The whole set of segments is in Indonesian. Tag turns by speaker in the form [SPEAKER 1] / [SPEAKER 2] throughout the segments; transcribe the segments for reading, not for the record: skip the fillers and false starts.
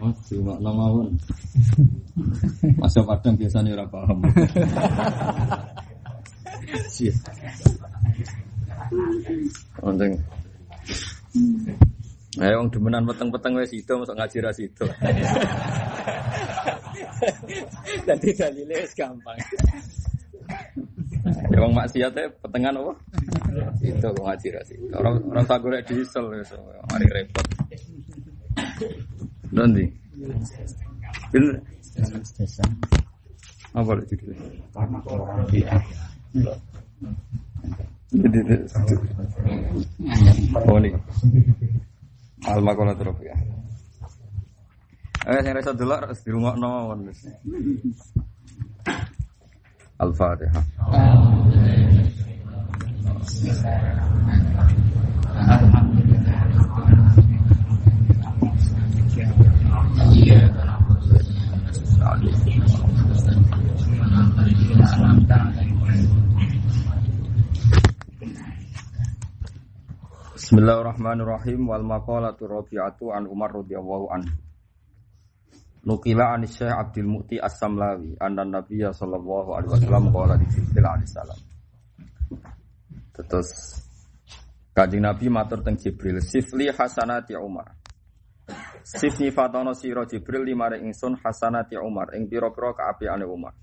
[SPEAKER 1] Oh, cuma mawon. Masa kadang biasanya ora paham. Sih. Penting. Ayo wong demenan peteng-peteng wis sida mosok ngaji ra sida.
[SPEAKER 2] Dadi dalile wis gampang.
[SPEAKER 1] Ya wong maksiat petengan apa? Itu wong ngaji ra sida. Ora tak golek diesel wis mari repot. Nanti. Bener. Apa lagi itu?
[SPEAKER 2] Karena orang dia.
[SPEAKER 1] Oh nih. Al-Maqalah Rafi'ah. Sing rasa delok harus dirungokno mawon. Al-Fatihah. Bismillahirrahmanirrahim. Wal maqalatu rabi'atu an Umar radhiyallahu anhu. Nukila an Syekh Abdul Mu'ti As-Samlawi anna Nabiyya sallallahu alaihi wasallam qala li Jibril alaihi salam. Terus Kanjeng Nabi matur teng Jibril, "Sifli hasanati Umar." Sifni fatana sira Jibril limare ingsun hasanati Umar ing pira-pira kaapiane Umar.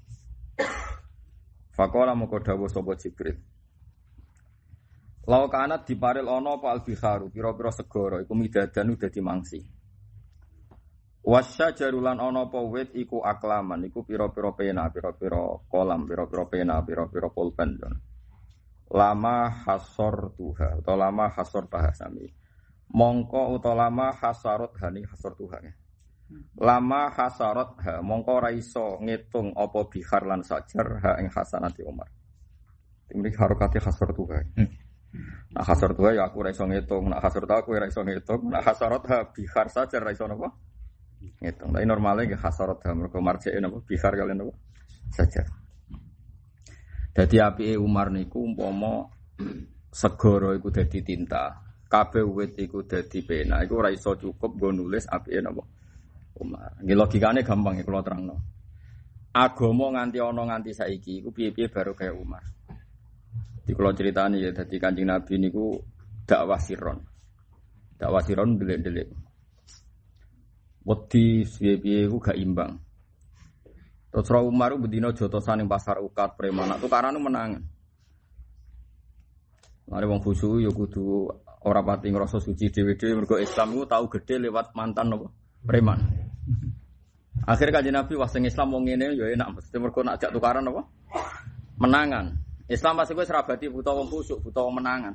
[SPEAKER 1] Faqala moko dawuh sapa Jibril. Lau kanat diparil ana apa al-bikharu pira-pira segara iku midadan dadi mangsi. Wasya jarulan ana apa wit iku aklaman iku pira-pira pena, pira-pira kolam, pira-pira pena, pira-pira pulpen. Lama hasor tuha atau lama hasor bahasami. Mongko utawa lama hasarot hani hasor tuha. Lama hasarot ha mongko ora iso ngitung apa bihar lan sajar ha ing hasanati Umar. Timrik harokati hasor tuha. Nah hasor tuha ya aku ora iso ngitung, nah hasor tuha aku ora iso ngitung, nah hasarot ha bihar sajar ora iso napa? Ngitung. Tapi normalnya nggih hasarot ha mergo marjeke napa bihar kalian napa? Sajar. Dadi apike Umar niku umpama segara iku dadi tinta, kabeh wit iku dadi pena, iku ora iso cukup nggo nulis apike napa Umar. Nggih logikane gampang ya kula terangno. Agama nganti ana nganti saiki iku piye-piye baru kaya Umar. Di kula critani ya dadi Kanjeng Nabi niku dakwah siron. Dakwah siron delik-delik. Wedi piye-piye iku gak imbang. Terus Umar bedino jotosan ning pasar ukat preman tukarane menangan. Mare wong khusyuk ya kudu ora pati ngrasa suci dhewe-dhewe mergo Islam iku tau gedhe lewat mantan apa preman. Akhire Kanjeng Nabi wah sing Islam wong ngene ya enak mesti mergo nak jak tukaran apa menangan. Islam pasti wis rabati buta wong khusyuk, buta wong menangan.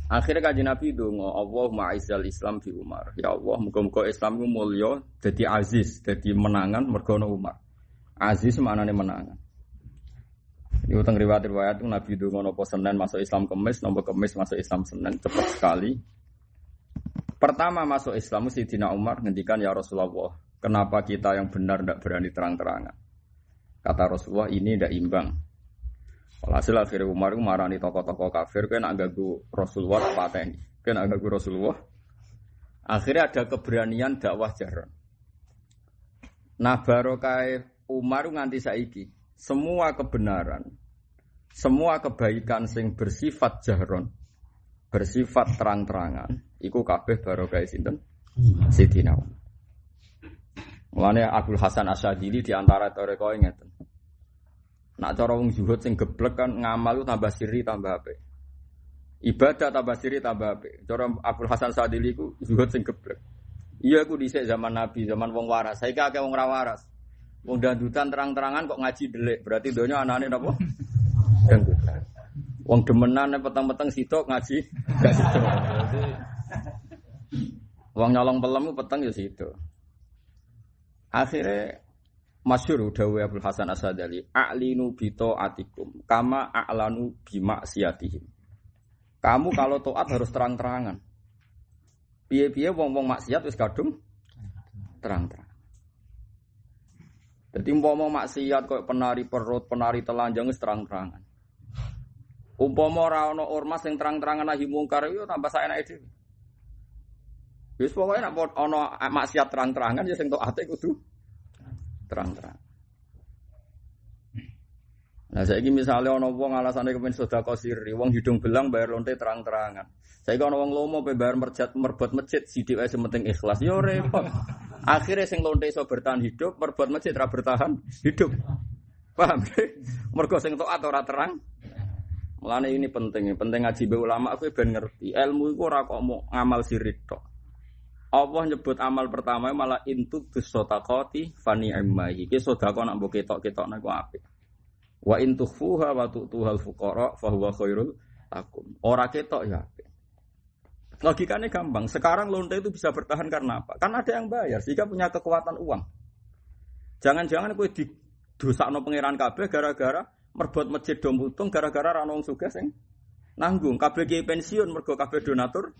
[SPEAKER 1] Akhirnya Kanjeng Nabi donga, Allahumma aizzal Islam bi Umar. Ya Allah, muga-muga Islam ku mulya, dadi aziz, dadi menangan mergo ana Umar. Aziz maknane menangan. Iku teng riwayat-riwayat Nabi donga napa Senin masuk Islam Kamis, napa Kamis masuk Islam Senin, cepat sekali. Pertama masuk Islam Sayyidina Umar ngendikan ya Rasulullah, kenapa kita yang benar ndak berani terang-terangan? Kata Rasulullah ini ndak imbang. Walhasil akhirnya Umar itu marani tokoh-tokoh kafir kan agak ganggu Rasulullah apa ini? Kan agak ganggu Rasulullah. Akhirnya ada keberanian dakwah jaran. Nah barokah Umar nganti saiki semua kebenaran, semua kebaikan sing bersifat jaron, bersifat terang-terangan, iku kabeh barokah sinten? Sayyidina Umar. Mulane Abdul Hasan Asyadzili di antara toreko ngeten. Nak cara wong zuhud sing geblek kan ngamal tambah siri tambah apik. Ibadah tambah siri tambah apik. Cara Abdul Hasan Sadili ku zuhud sing geblek. Iya aku dhisik zaman Nabi, zaman wong waras. Saiki akeh wong ra waras. Wong dandutan terang-terangan kok ngaji delik. Berarti donya anane napa? Dandutan. Wong demenan peteng-peteng sitok ngaji gak sitok. Berarti wong nyolong pelem peteng ya sitok. Akhire masyhur dawuh Abdul Hasan As-Sadali, a'linu bi ta'atikum kama a'lanu bi maksiatihim. Kamu kalau taat harus terang-terangan. Piye-piye wong-wong maksiat wis kadung terang-terangan. Dadi umpama maksiat koyo penari perut, penari telanjang wis terang-terangan. Umpama ora ana ormas sing terang-terangan nahi mungkar yo tambah saenake dhewe. Wis pokoke nek ana maksiat terang-terangan ya sing taate kudu terang-terang. Nah saiki misale ana wong alasane kepen sedekah siri, wong hidung belang bayar lonte terang-terangan. Saiki ana wong lomo pe bayar merbot masjid sithik wae sementing ikhlas. Ya repot. Akhire sing lonte iso bertahan hidup, merbot masjid ora bertahan hidup. Paham? Mergo sing taat ora terang. Mulane ini penting ngaji be ulama kowe ben ngerti. Ilmu iku ora kok mau ngamal sirik tok. Allah nyebut amal pertama malah intu bisotaqati fani ammahi. Iki sedekah nak mbok ketok-ketokna ku apik. Wa in tukhfuha wa tu'tuhal fuqara fa huwa khairul lakum. Ora ketok ya apik. Logikanya gampang. Sekarang lonte itu bisa bertahan karena apa? Karena ada yang bayar sehingga punya kekuatan uang. Jangan-jangan kowe didosakno pangeran kabeh gara-gara merbot masjid dom utung gara-gara ra ono wong sugih sing nanggung. Kabeh ki pensiun mergo kabeh donatur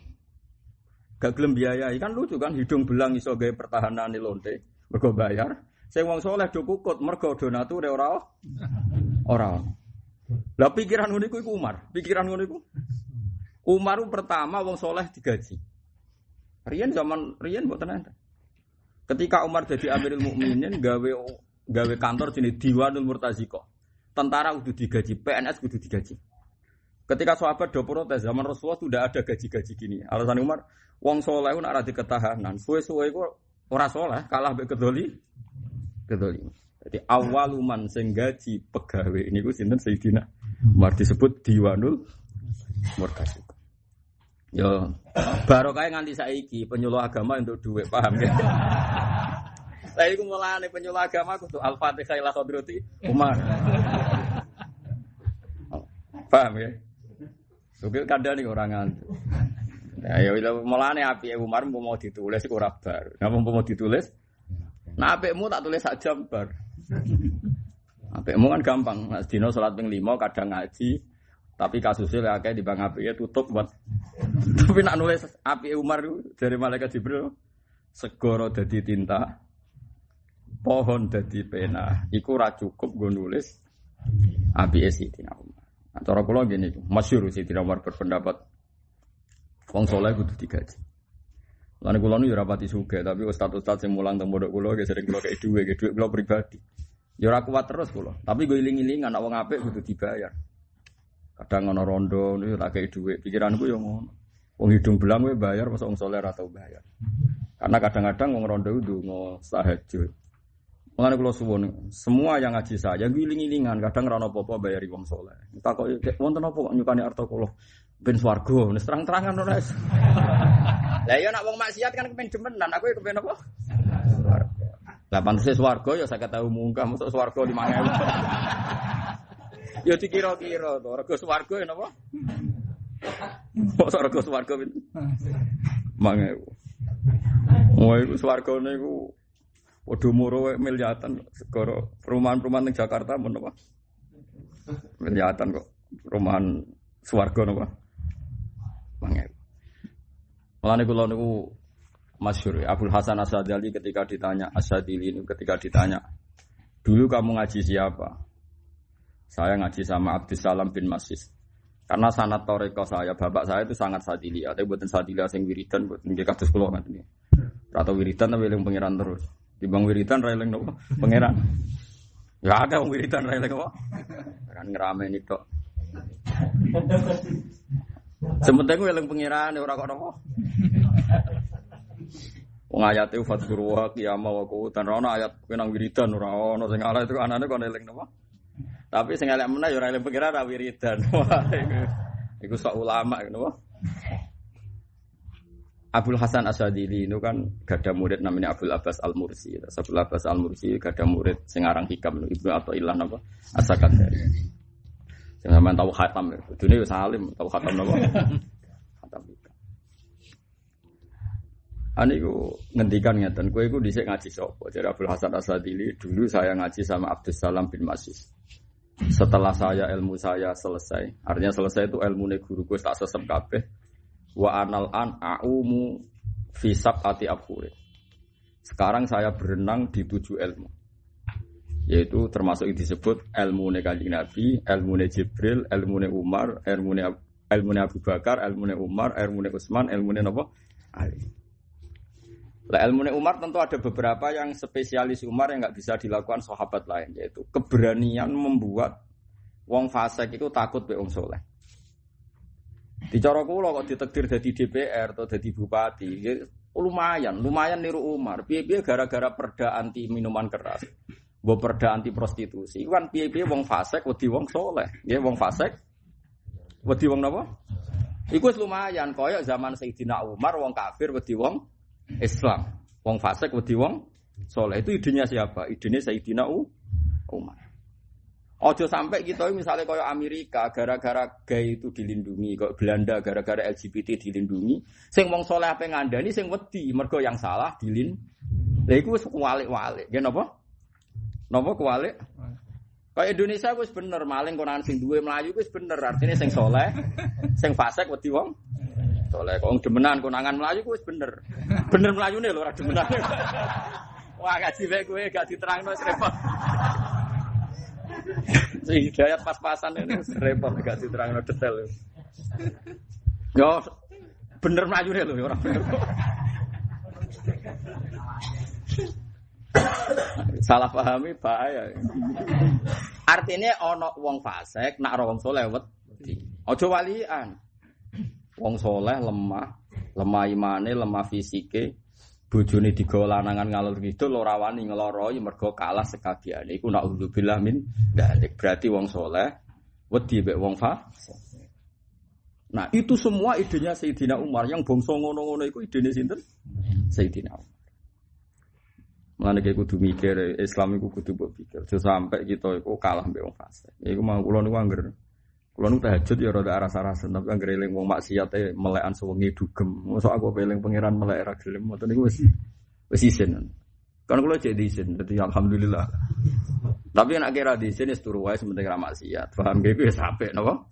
[SPEAKER 1] gak gelem biayai. Kan lucu kan hidung belang iso gawe pertahanane lonte mergo bayar. Sing wong saleh do kukut mergo donatur ora. Lah pikiran ngono iku Umar. Pikiran ngono iku Umar pertama wong saleh digaji. Riyen zaman riyen mboten enten. Ketika Umar jadi Amirul Mukminin gawe kantor jenenge Diwanul Murtaziqah. Tentara kudu digaji, PNS kudu digaji. Ketika sahabat do protes zaman Rasulullah sudah ada gaji-gaji gini. Alasan Umar, wong saleh ku nek ora diketahanan, suwe-suwe iku ora saleh, kalah mbek kedoli. Jadi awaluman sing gaji pegawe niku sinten Sayyidina Umar disebut Diwanul Murtaziqah. Yo barokah nganti saiki penyuluh agama untuk duit, paham ya? Saya iku mulane penyuluh agama kudu Al-Fatihah ila hadrati Umar. Paham ya? Sugih kandhane ora nganti. Nah, ya mulane apike Umar mau ditulis iku ora bar. Napa mau ditulis? Nah apikmu tak tulis sak jam bar. Apikmu kan gampang. Nah, dina salat ping 5 kadang ngaji, tapi kasusnya akeh di bang apike tutup buat. Tapi nak nulis apike Umar dari malaikat Jibril segoro dadi tinta, pohon dadi pena. Iku ora cukup nggo nulis apike Sayyidina Umar. Nah, cara kula ngene iku, masyhur Sayyidina Umar berpendapat wong saleh kudu digaji. Lan kula nu ya ora pati sugih, tapi ustaz-ustaz sing mulang teng pondok kula ge sering kula kei dhuwit kula pribadi. Ya ora kuat terus kula, tapi go iling-ilingan nek wong apik kudu dibayar. Kadang ana rondo niku tak kei dhuwit, pikiranku yo ngono. Wong hidung belang kowe bayar masa wong saleh ora tau bayar. Karena kadang-kadang wong rondo ku ndonga tahajud. Mulane kula suwun, semua yang ngaji saya giling-gilingan, kadang ora ono apa-apa bayari wong saleh. Takoki wonten apa kok nyukani harta kula? Ben swarga, wis terang-terangan ora. Lah iya nek wong maksiat kan kepen demenan, aku kepen apa? Swarga. Lah pantese swarga ya 50.000 munggah, mosok swarga 5.000. Ya dikira-kira to, rega swarga ya napa? Mosok rega swarga pinten? 5.000. Wah iku swargane iku padha muro miliatan segara perumahan-perumahan ning Jakarta men apa? Miliatan kok. Perumahan swarga napa? 5.000. Mulane kula niku masyhur Abdul Hasan Asadili ketika ditanya dulu kamu ngaji siapa? Saya ngaji sama Abdus Salam bin Masis. Karena sanad toreko saya, bapak saya itu sangat sadili. Ada buatan sadili sing wiridan buatan nggih kados kula ngaten. Rata wiridan tapi eling pangeran terus. Dibang wiridan ra eling napa? Pangeran. Ya ada wong wiridan ra eling apa? Kan ngrameni tok. Sementing eling pangeran ora kok napa. Wong ayate fadzkuru wa qiyama wa qu'udan ana ayat kowe nang wiridan ora ana sing ala itu anane kon eling napa. Tapi sing elek meneh ya ora eling pangeran ra wiridan. Iku sok ulama napa. Abdul Hasan Asadili itu kan gada murid namanya Abdul Abbas Al-Mursi. Abdul Abbas Al-Mursi gada murid sing aran Hikam Ibnu Athaillah napa As-Sakandari. Sing sampean tahu khatam itu. Dene wis alim tahu khatam napa? Khatam Hikam. Aniku ngendikan ngeten, kowe iku dhisik ngaji sapa? Jare Abdul Hasan Asadili, dulu saya ngaji sama Abdus Salam bin Masis. Setelah ilmu saya selesai, artinya selesai itu ilmune guruku tak sesep kabeh. Wa anal an a'umu fi sab'ati abhurin. Sekarang saya berenang di 7 ilmu. Yaitu termasuk disebut ilmune Kanjeng Nabi, ilmune Jibril, ilmune Umar, ilmune Abu Bakar, ilmune Umar, ilmune Utsman, ilmune napa? Ali. Lah ilmune Umar tentu ada beberapa yang spesialis Umar yang enggak bisa dilakukan sahabat lain, yaitu keberanian membuat wong fasik itu takut be wong saleh. Dicara kula kok ditakdir dadi DPR atau dadi bupati, lumayan niru Umar. Piye-piye gara-gara perda anti minuman keras. Mbok perda anti prostitusi. Iku kan piye-piye wong fasik wedi wong saleh. Nggih wong fasik wedi wong napa? Iku wis lumayan kaya zaman Sayyidina Umar wong kafir wedi wong Islam. Wong fasik wedi wong saleh. Itu idenya siapa? Idenya Sayyidina Umar. Ojo sampai kita misalnya kaya Amerika gara-gara gay itu dilindungi, kok Belanda gara-gara LGBT dilindungi, sing wong saleh ape ngandani sing wedi, mergo yang salah Lha iku wis kuwalik-walik. Nggih napa? Napa kuwalik? Kaya Indonesia wis bener maling konangan sing duwe Melayu wis bener, artine sing saleh, sing fasik wedi wong saleh. Kok demenan konangan Melayu wis bener. Bener Melayune lho ora demenan. Wah gaji wae kowe gak diterangno wis repot. Hidayat pas-pasan ini repot gak diterangno detail. Yo bener Melayune lho ora bener. Salah pahami bahaya. Artinya ana wong fasik nak ora wong saleh wedi. Aja walian. Wong saleh lemah imane, lemah fisike, bojone digawa lanangan ngalor kidul ora wani ngloroi mergo kalah sekabiane. Iku naudzubillah min dzalik. Berarti wong saleh wedi mek wong fasik. Nah, itu semua idenya Sayyidina Umar yang bangsa ngono-ngono iku idene sinten? Sayyidina Umar. Mulane iki kudu mikir Islam iku kudu mbok pikir. Aja sampai kita iku kalah mbek wong fasik. Iku mau kula niku angger kula niku tahajud ya rada aras-arasen tapi angger eling wong maksiate melekan sewengi dugem. Mosok aku eling pangeran melek ra gelem. Ngoten niku wis isin. Kan kula cek diisin dadi alhamdulillah. Tapi nek kira diisin wis turu wae sementing ra maksiat. Paham ge wis apik napa?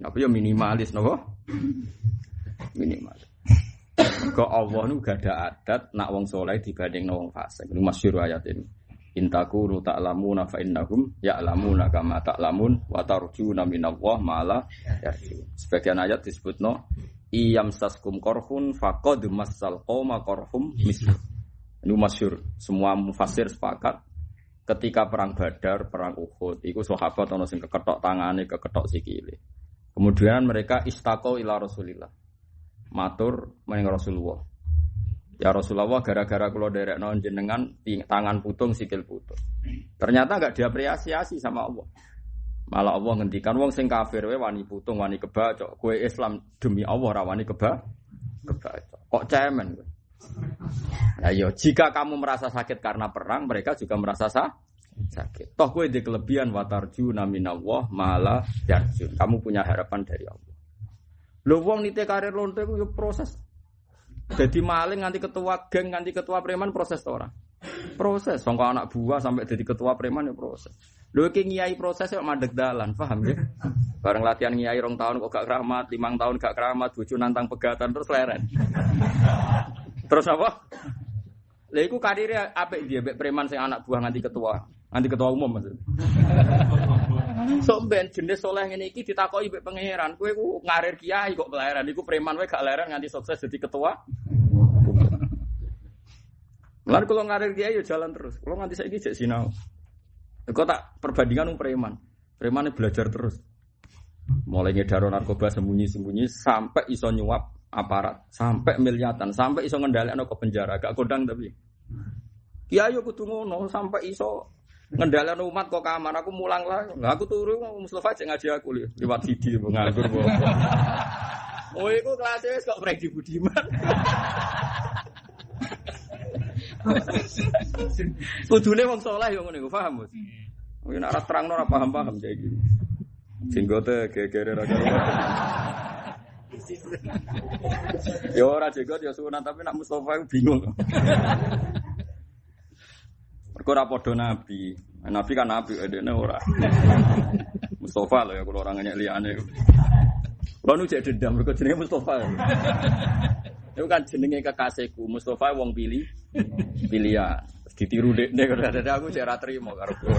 [SPEAKER 1] Apa ya minimalis napa? Minimalis. Kok Allah nu gak ada adat nak wong saleh dibanding wong fasik. Ini masyhur ayat ini. Intakunu ta'lamuna fa innahum ya'lamuna kama ta'lamun wa tarjuna minallah ma la yarjun. Sebagian ayat disebutno iyamsaskum qarhun faqad massal qauma qarhum misl. Ini masyhur. Semua mufassir sepakat ketika perang Badar, perang Uhud, iku sahabat ana sing keketok tangane, keketok sikile. Kemudian mereka istaqau ila Rasulillah. Matur maring Rasulullah. Ya Rasulullah gara-gara kula derekno jenengan tangan putung sikil putung. Ternyata enggak diapresiasi sama Allah. Malah Allah ngendikan wong sing kafir wae wani putung, wani kebacok. Kowe Islam demi Allah ra wani kebacok. Kok cemen kowe? Nah, yo jika kamu merasa sakit karena perang, mereka juga merasa sakit. Toh kowe di kelebihan watarjuna minallah malah yarjun. Kamu punya harapan dari Allah. Lho wong nite karir lonte ku yo proses. Dadi maling nganti ketua geng, nganti ketua preman proses to ora? Proses. Sangka anak buah sampai dadi ketua preman yo proses. Lho iki ngiyai proses kok mandeg dalan, paham ya? Bareng latihan ngiyai 2 tahun kok gak keramat, 5 tahun gak keramat, bojo nantang pegatan terus leren. Terus apa? Lha iku karire apik dia mek preman sing anak buah nganti ketua umum maksud. Sok ben jenis soleh ngene iki ditakoki mbek pangeran, kowe ku ngarir kiai kok kelairan, iku preman wae gak leren nganti sukses dadi ketua. Lan kula ngarir kiai yo jalan terus. Kula nganti saiki jek sinau. Kok tak perbandingan preman. Premane belajar terus. Mulai ngedaro narkoba sembunyi-sembunyi sampai iso nyuap aparat, sampai miliatan, sampai iso ngendhalekno ke penjara, gak kodang tapi. Kiai yo kudu ngono sampai iso ngendhalekno umat kok kamar aku mulang lah. Lah aku turu Mustafa cek ngaji aku liwat CD nganggur kok. Oh iku kelas wis kok Freddy Budiman. Kudune wong saleh yo ngene iku paham, Mas. Mungkin ora terangno ora paham-paham cek iki. Jenggote gegere ra karo. Yo ora jenggot yo sunat tapi nak Mustafa bingung. Mergo ora padha nabi. Nabi kan nabi edene ora. Mustafa lho ya kula ora nyek liyane. Kula nu cek dendam mergo jenenge Mustafa. Itu kan jenenge kekasihku. Mustafa wong pilihan. Ditiru dekne kok aku cek ora trimo karo kula.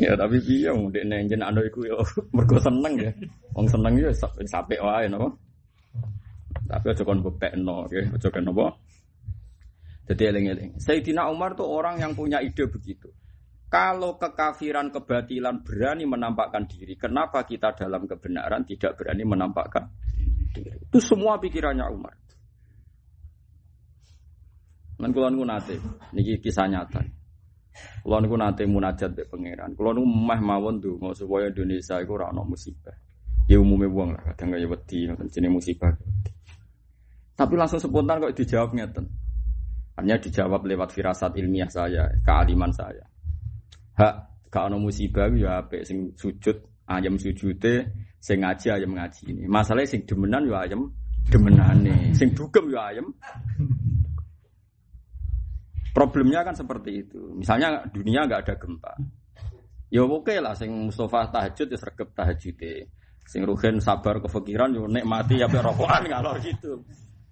[SPEAKER 1] Ya tapi piye wong dekne njenakno iku yo mergo seneng ya. Wong seneng yo sampe wae napa. Tapi aja kon bepekno, nggih, aja kan apa. Jadi eling-eling. Sayyidina Umar tuh orang yang punya ide begitu. Kalau kekafiran, kebatilan berani menampakkan diri, kenapa kita dalam kebenaran tidak berani menampakkan diri? Itu semua pikirannya Umar. Lan kula niku nate, niki kisah nyata. Kula niku nate munajat mbek pangeran. Kula niku meh mawon ndonga supaya Indonesia iku ora ana musibah. Ya umume wong lah kadang kaya wedi ngoten jenenge musibah. Tapi langsung spontan kok dijawab ngeten. Hanya dijawab lewat firasat ilmiah saya, kealiman saya. Hak gak ana musibah ya apik sing sujud ayam sujude, sing ngaji ayam ngaji ini. Masalahnya sing demenan ya ayam demenane, sing dugem ya ayam. Problemnya kan seperti itu. Misalnya dunia enggak ada gempa. Ya oke lah sing Mustafa tahajud ya sregep tahajude. Sing Ruhin sabar kefikiran yo nikmati ya rokokan ngalor gitu.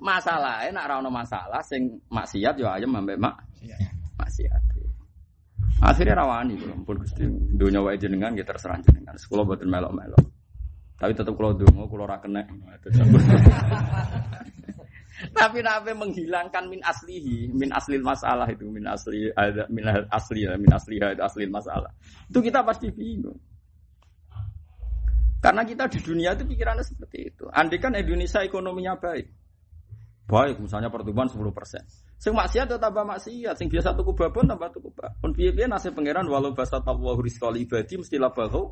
[SPEAKER 1] Masalahnya nek ora ono masalah sing maksiat yo ayam ambek maksiat. Akhirnya rawani kula pun Gusti donya wae jenengan nggih terserah jenengan. Kula mboten melok-melok. Tapi tetep kula ndonga kula ora kenek. Tapi nape menghilangkan min aslihi, min aslil masalah itu, min asli ada min asli ada aslil masalah. Itu kita pasti bingung. Karena kita di dunia itu pikirannya seperti itu. Andai kan Indonesia ekonominya baik, misalnya pertumbuhan 10%. Sing maksiat tetap tambah maksiat, sing biasa tuku babon tambah tuku babon. Piye-piye nasib pangeran walau basatallahu rizqal ibadi mesti labaghu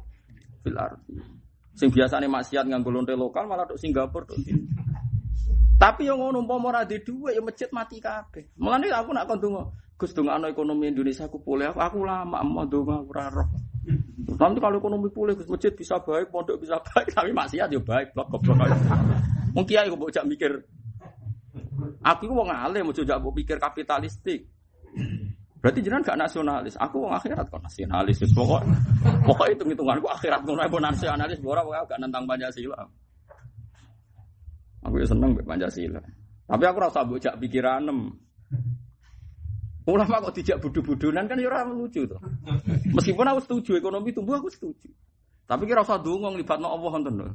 [SPEAKER 1] fil ardi. Sing biasane maksiat nganggo lonte lokal malah tok Singapura tok. Tapi yang ngono umpama ora di dhuwit ya masjid mati kabeh. Mulane aku nak kon donga, Gus dongakno ekonomi Indonesia aku pulih. Aku lama mau donga ora roh. Nanti kalau ekonomi pulih Gus masjid bisa baik, pondok bisa baik, tapi maksiat ya baik, blok-blok. Wong kiai kok mbok jak mikir. Aku iku wong alim, ojo jak mbok pikir kapitalistik. Berarti jenengan gak nasionalis. Aku wong akhirat kok nasionalis. Pokok hitung-hitunganku akhirat ngono ae nasionalis ora gak nentang Pancasila. Aku ya seneng mbek Pancasila. Tapi aku rasa mbok jak pikiranem. Ulama kok dijak budu-budunan kan ya ora lucu to. Meskipun aku setuju ekonomi tumbuh aku setuju. Tapi kira usah ndonga nglibatno Allah ngoten lho.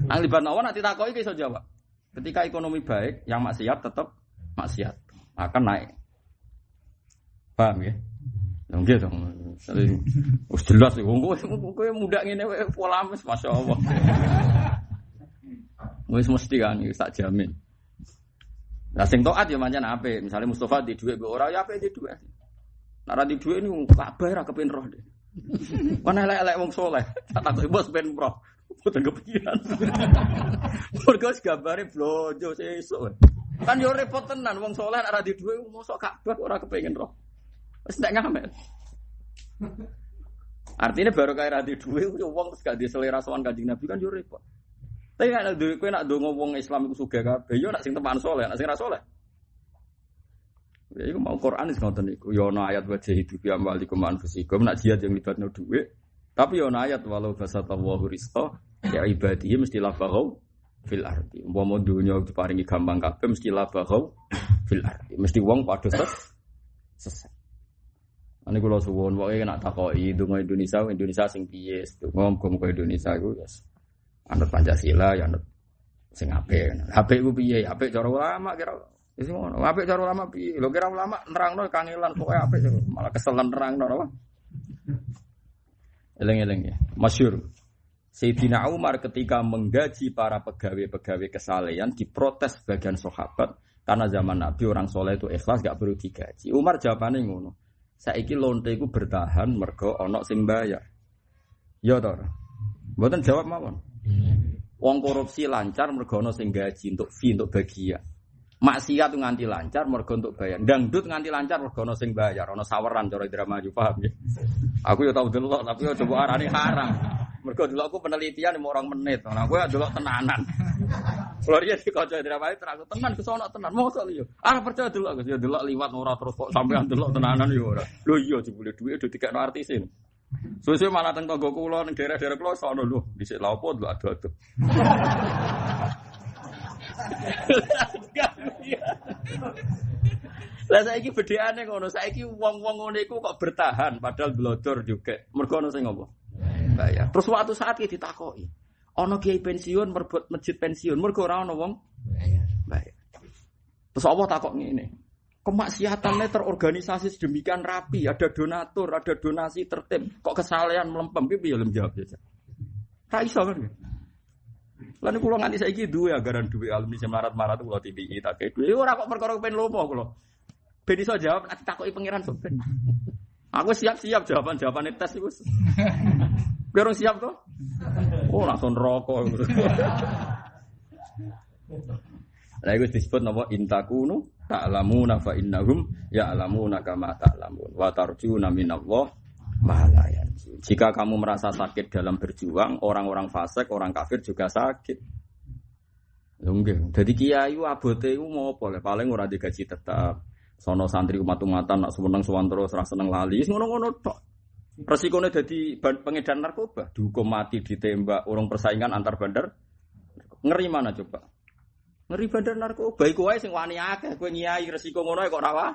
[SPEAKER 1] Nang nglibatno Allah nek ditakoki ki iso jawab. Ketika ekonomi baik, yang maksiat tetap maksiat akan naik. Paham ya? Nggih dong. Wis jelas iki wong kowe muda ngene pola wis masyaallah. Wis mesti kan tak jamin. Lah sing taat ya pancen apik. Misale Mustafa di dhuwit mbok ora ya apik di dhuwit. Nek ora di dhuwit niku kabeh ra kepen roh. Kan elek-elek wong saleh. Tak bos ben roh. Boten kepikiran. Mergo gambare blonjo sesuk. Kan yo repot tenan wong saleh nek ora di dhuwit mosok kabeh ora kepengin roh. Wis nek ngamel. Artinya baru kaya ra di dhuwit wong gak di selera sowan Kanjeng Nabi kan yo repot. Tapi nek kowe nak ndonga wong Islam iku sugih kabeh, yo nak sing teman saleh, nak sing ra saleh. Ya iku mau Quran wis ngoten niku. Yo ana ayat wajah hidup ya malikum anfusikum nak jihad yang libatno dhuwit. Tapi yo ana ayat walau basatallahu rizqa ya ibadihi mesti labaghu fil ardi. Umpama dunya diparingi gampang kabeh mesti labaghu fil ardi. Mesti wong padha sesat. Ane kula suwun pokoke nak takoki ndonga Indonesia sing piye? Muga-muga Indonesia iku wis anut Pancasila ya anut sing apik. Apik ku piye? Apik cara ulama kira wis ngono. Apik cara ulama piye? Lho kira ulama nerangno kangelan pokoke apik malah keselen nerangno apa? Eleng-eleng ya. Masyhur. Sayyidina Umar ketika menggaji para pegawai-pegawai kesalehan diprotes sebagian sahabat karena zaman Nabi orang soleh itu ikhlas gak perlu digaji. Umar jawabannya ngono. Saiki lonte iku bertahan mergo ana sing bayar. Ya to. Mboten jawab mawon. Wong korupsi lancar mergo ana sing gaji untuk fee untuk bagian. Maksiat nganti lancar mergo untuk bayar. Dangdut nganti lancar mergo ana sing bayar, ana saweran cara drama yo paham ya. Aku yo tau delok tapi yo coba arane haram. Mergo delok aku penelitian 2 menit. Nah kowe delok tenanan. Kalau dia di kaca drama itu terang tenan kesono tenan mosok yo. Ah percaya delok yo delok liwat ora terus kok sampean delok tenanan yo ora. Lho iya jebule dhuwit do dikekno artisin. Suwe-suwe malah teng tangga kula ning daerah-daerah kula sono lho dhisik lha opo delok adu-adu. Lah saiki bedheane ngono, saiki wong-wong ngene iku kok bertahan padahal blodor juga. Mergo ono sing ngopo? Bayar. Terus suatu saat iki ditakoki. Ana kiai pensiun merebut masjid pensiun, mergo ora ana wong bayar. Terus Allah takok ngene. Kemaksiatannya terorganisasi sedemikian rapi, ada donatur, ada donasi tertib. Kok kesalahan melempem piye ya lem jawab saja. Ra iso kan. Lan kula nganti saiki duwe agaran duwe alumni semarat-marat kula TPI tak duwe ora kok perkara pengen lomo kula. Ben iso jawab nek takoki pangeran soben. Aku siap-siap jawaban-jawabane tes iku. Kowe siap to? Oh, langsung rokok. Lah iku disebut napa intakunu ta'lamuna fa innahum ya'lamuna kama ta'lamun wa tarjuna minallah ma la yarjun. Jika kamu merasa sakit dalam berjuang, orang-orang fasik, orang kafir juga sakit. Lho nggih. Dadi kiai abote iku mau apa? Paling ora digaji tetap. Sono santri umat-umatan nak seneng sowan terus ora seneng lali. Ngono-ngono tok. Resikone dadi pengedar narkoba, dihukum mati, ditembak, urung persaingan antar bandar. Ngeri mana coba? Ngeri bandar narkoba iku wae sing wani akeh, kowe nyai resiko ngono kok ora.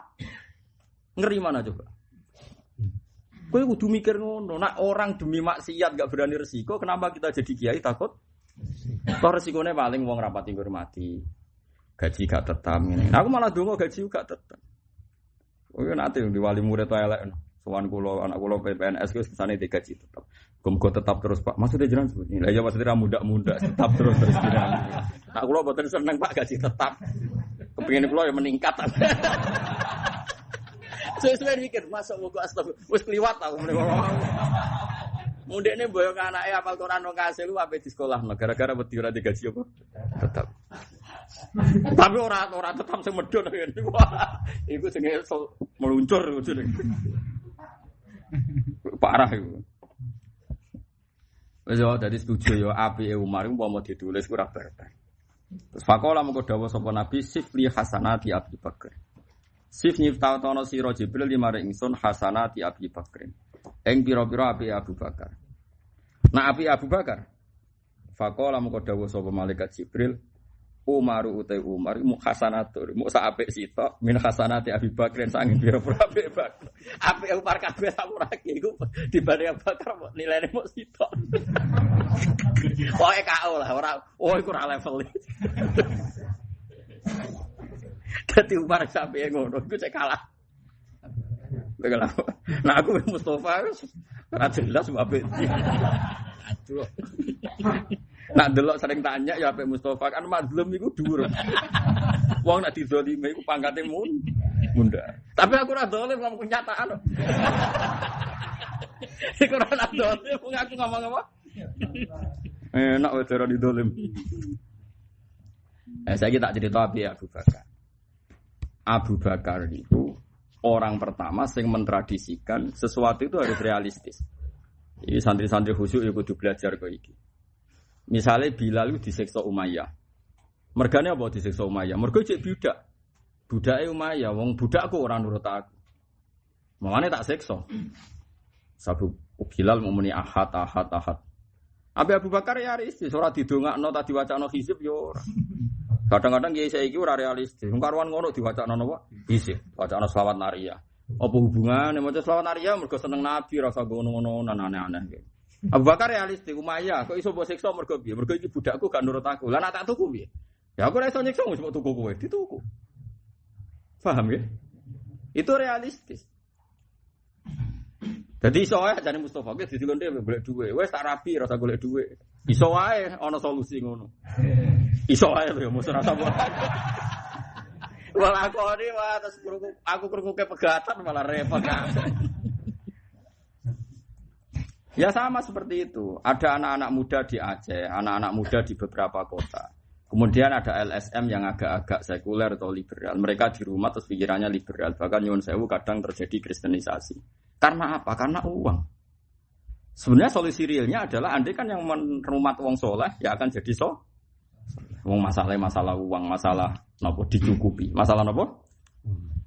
[SPEAKER 1] Ngeri mana coba? Kowe kudu mikir ngono, nak orang demi maksiat gak berani resiko, kenapa kita jadi kiai takut? Toh resikone paling wong rapati ngurmati. Gaji gak tetap ngene. Aku malah donga gaji gak tetap. Kowe nate di wali murid wae elek. Sowan kula anak kula PNS wis kesane digaji tetap. Muga tetap terus Pak. Maksudnya jenengan sebut. Lah ya maksudnya ra muda-muda tetap terus jenengan. Nak kula mboten seneng Pak gaji tetap. Kepengin kula ya meningkat. Sesuai mikir masuk muga astagfirullah. Wis kliwat aku mrene. Mundekne boyong anake hafal Quran nang kasil lu ape di sekolah gara-gara wedi ora digaji apa? Tetap. Tapi ora tetap sing medhon ngene. Iku sing meluncur jeneng. Parah iku. Wis yo dadi setuju yo apike Umar iku umpama ditulis ora barbar. Terus faqala mengko dawuh sapa Nabi sifli hasanati Abi Bakar. Sif nyiptatono sira Jibril limare ingsun hasanati Abi Bakar. Ing pira-pira apike Abu Bakar. Nah apike Abu Bakar. Faqala mengko dawuh sapa malaikat Jibril Umaru utai Umar mu hasanatur mu sak apik sitok min hasanati Abi Bakar sanging pira-pira apik Bakar. Apik Umar kabeh samurake iku dibanding Abu Bakar nilainya mu sitok. Pokoke KO lah ora iku ora level. Dadi Umar sampe ngono iku cek kalah. Nah aku Mustafa ora jelas apik. Aduh. Nak delok sering tanya ya apik Mustafa kan mazlum iku dhuwur. Wong nak dizalimi iku pangkate munda. Tapi aku ora dolim ngomong kenyataan. Iku ora dolim aku ngomong apa? Enak wae ora didolim. Saiki tak cerita apik Abu Bakar. Abu Bakar itu orang pertama yang mentradisikan sesuatu itu harus realistis. Ini santri-santri khusyuk ya kudu belajar kok iki. Misalnya Bilal itu disiksa Umayyah. Mergane apa disiksa Umayyah? Mergo cek budak. Budake Umayyah, wong budakku ora nurut aku. Mangane tak siksa. Sabu Bilal muni ahad. Abu Bakar ya realistis, ora didongakno ta diwacana hizib ya ora. Kadang-kadang kiai saiki ora realistis. Wong karuan ngono diwacana napa? Hizib, wacana selawat nariyah. Apa hubungane maca selawat nariyah mergo seneng Nabi rasa ngono-ngono aneh-aneh. Abu Bakar realistis, Umayyah kok iso mbok siksa mergo piye? Mergo iki budakku gak nurut aku. Lah nek tak tuku piye? Ya aku ora iso nyiksa wis mbok tuku kowe, dituku. Paham ya? Itu realistis. Jadi iso wae jane Mustofa ki didikon dhewe golek dhuwit. Wis tak rapi rasa golek dhuwit. Iso wae ana solusi ngono. Iso wae lho mesti rasa buat. Wal aku ini wah terus aku krungu ke pegatan malah repot. Ya sama seperti itu. Ada anak-anak muda di Aceh, anak-anak muda di beberapa kota. Kemudian ada LSM yang agak-agak sekuler atau liberal. Mereka di rumah terus pikirannya liberal. Bahkan nyuwun sewu kadang terjadi kristenisasi. Karena apa? Karena uang. Sebenarnya solusi realnya adalah andai kan yang merumat wong soleh ya akan jadi wong masalah uang, masalah nopo dicukupi. Masalah nopo?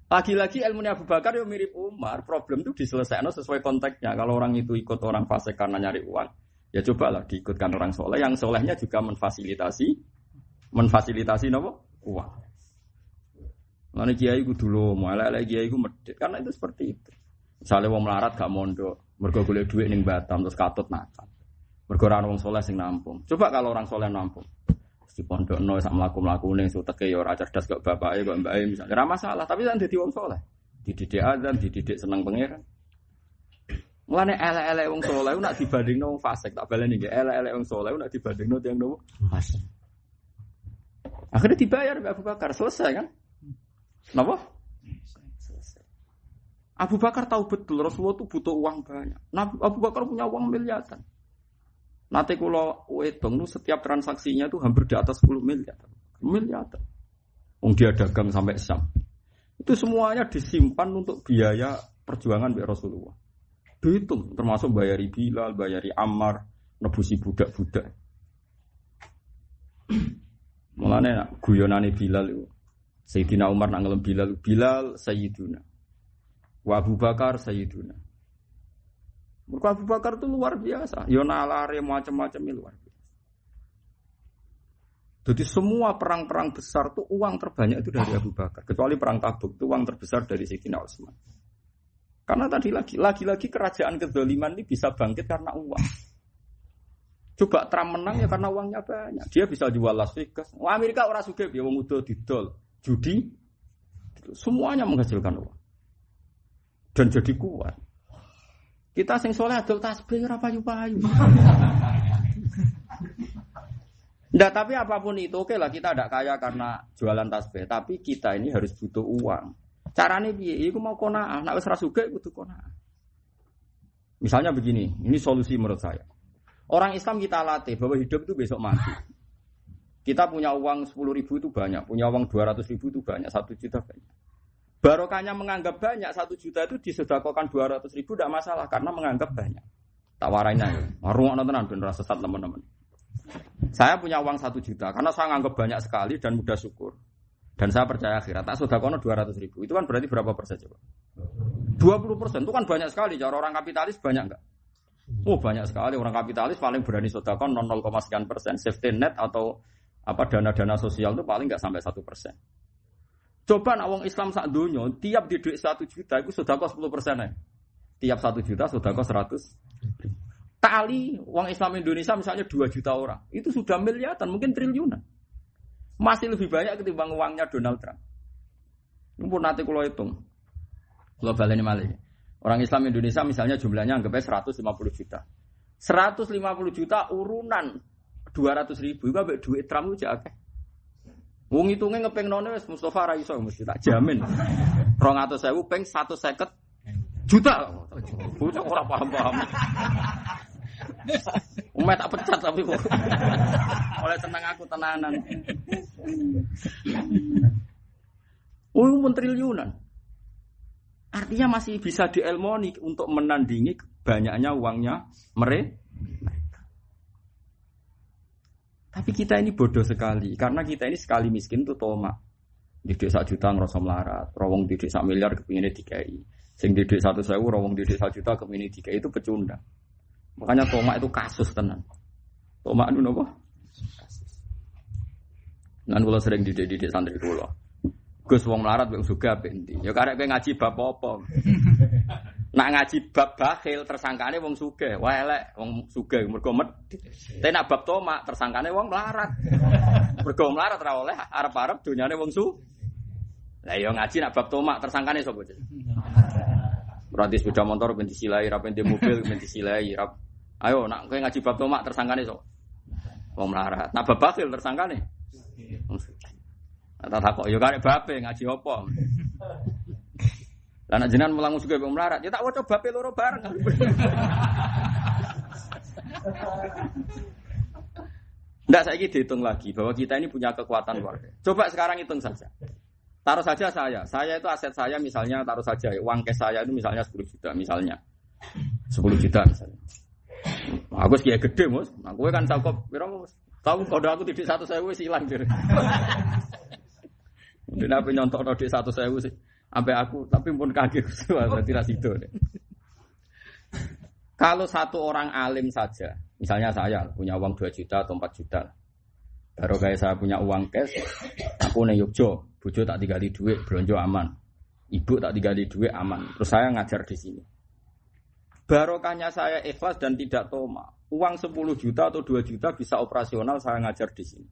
[SPEAKER 1] Lagi-lagi ilmunya Abu Bakar yang mirip Umar, problem itu diselesaikan sesuai konteksnya. Kalau orang itu ikut orang fasik karena nyari uang, ya cobalah diikutkan orang soleh. Yang solehnya juga memfasilitasi nopo uang. Lalu kiai ku dulu, mulai kiai ku medit karena itu seperti itu. Misalnya wong melarat gak mondok, mergo golek dhuwit ning Batam terus katut nakal. Mergo ora wong soleh sing nampung. Coba kalau orang soleh nampung. di pondokno sak mlaku-mlakune suteke ya ora cerdas kok bapake kok mbake misalnya ora masalah, tapi kan dadi wong saleh. Dididik azan, dididik seneng pangeran. Mulane elek-elek wong saleh nak dibandingno wong fasik, tak baleni nggih. Elek-elek wong saleh nak dibandingno tiyang nopo? Fasik. Akhirnya dibayar Abu Bakar, selesai kan? Napa? Selesai. Abu Bakar tahu betul Rasulullah itu butuh uang banyak. Abu Bakar punya uang miliaran. Nanti kalau wedong itu setiap transaksinya itu hampir di atas 10 miliar. Miliaran. Wong dia dagang sampai Syam. Itu semuanya disimpan untuk biaya perjuangan dari Rasulullah. Dihitung termasuk bayari Bilal, bayari Ammar, nebusi budak-budak. Mulane guyonane Bilal itu. Sayyidina Umar nak ngelem Bilal Sayyiduna. Wa Abu Bakar Sayyiduna. Mergo Abu Bakar itu luar biasa. Yo nalare macam-macam luar biasa. Jadi semua perang-perang besar itu uang terbanyak itu dari Abu Bakar. Kecuali perang Tabuk itu uang terbesar dari Sayyidina Utsman. Karena tadi lagi-lagi kerajaan kezaliman ini bisa bangkit karena uang. Coba Trump menang ya karena uangnya banyak. Dia bisa jual Las Vegas. Wah, Amerika orang sugih ya wong udo didol, judi. Semuanya menghasilkan uang. Dan jadi kuat. Kita sing soleh adol tasbih ora payu-payu. Ndak, tapi apapun itu oke lah, kita tidak kaya karena jualan tasbih, tapi kita ini harus butuh uang. Carane piye? Iku mau qanaah, nek wis ra sugih kudu qanaah. Misalnya begini, ini solusi menurut saya. Orang Islam kita latih bahwa hidup itu besok mati. Kita punya uang 10.000 itu banyak, punya uang 200.000 itu banyak, 1 juta banyak. Barokahnya menganggap banyak, 1 juta itu disedekahkan 200.000 tidak masalah karena menganggap banyak. Tak warainya, warung tenan ben rasa sesat teman-teman. Saya punya uang 1 juta karena saya menganggap banyak sekali dan mudah syukur. Dan saya percaya akhirat. Tak sedekahno 200.000. Itu kan berarti berapa persen coba? 20%. Itu kan banyak sekali. Cara orang kapitalis banyak enggak? Oh, banyak sekali. Orang kapitalis paling berani sedekah 0, sekian persen. Safety net atau apa dana-dana sosial itu paling enggak sampai 1%. Coba nak wong Islam sak donya tiap di duit 1 juta itu sedekah 10% ya. Tiap 1 juta sedekah 100. Kali wong Islam Indonesia misalnya 2 juta orang, itu sudah miliaran, mungkin triliunan. Masih lebih banyak ketimbang uangnya Donald Trump. Ini pun nanti kalau hitung. Kalau baleni malih. Orang Islam Indonesia misalnya jumlahnya anggapnya 150 juta. 150 juta urunan 200.000 itu ambek duit Trump itu akeh. Wong hitunge ngepeng none wis Mustofa ra iso mesti tak jamin. 200.000 peng 150 juta. Bocah ora paham-paham. Umat tak pecat tapi kok. Oleh tenang aku tenanan. Mun triliunan. Artinya masih bisa dielmoni untuk menandingi banyaknya uangnya mereka. Tapi kita ini bodoh sekali karena kita ini sekali miskin tuh tomak. Didik 1 juta ngerasa melarat, rawong didik 1 miliar kepinginnya dikai. Sing didik 100.000 rawong didik 1 juta kepinginnya dikai itu pecundang. Makanya tomak itu kasus tenan. Tomak itu apa? Kasus. Nan kula sering didik santri kula. Gus wong melarat wong sugih apik endi? Ya karek kowe ngaji bab apa? Nak ngaji bab bakhil tersangkane wong sugih. Wah elek wong sugih mergo medhit. Tapi nak bab tomak tersangkane wong melarat. Mergo melarat ora oleh arep-arep donyane wong sugih. Lah ya ngaji nak bab tomak tersangkane sapa? Berarti sepeda motor ben disilai, ra ben mobil ben disilai. Ayo nak kowe ngaji bab tomak tersangkane sapa? Wong melarat. Nak bab bakhil tersangkane wong sugih. Tak kok yo karek bape ngaji apa. Lah nek jenengan mulang sugih wong melarat, ya tak waca bape loro bareng. Ndak saiki dihitung lagi bahwa kita ini punya kekuatan luar biasa. Coba sekarang hitung saja. Taruh saja saya itu aset saya misalnya taruh saja uang cash saya itu misalnya 10 juta misalnya. 10 juta misalnya. Aku kiai gede, Mus. Aku kan cakep pira, Mus? Tahu kode aku titik 100.000 wis ilang jare. Dene ape nyontokno dik 100.000 sih. Sampai aku tapi pun kaget berarti ra sido. Kalau satu orang alim saja, misalnya saya punya uang 2 juta atau 4 juta. Baru kayak saya punya uang cash, aku ning Yogyo, bojo tak digali duit, blonjo aman. Ibu tak digali duit aman. Terus saya ngajar di sini. Barokahnya saya ikhlas dan tidak toma. Uang 10 juta atau 2 juta bisa operasional saya ngajar di sini.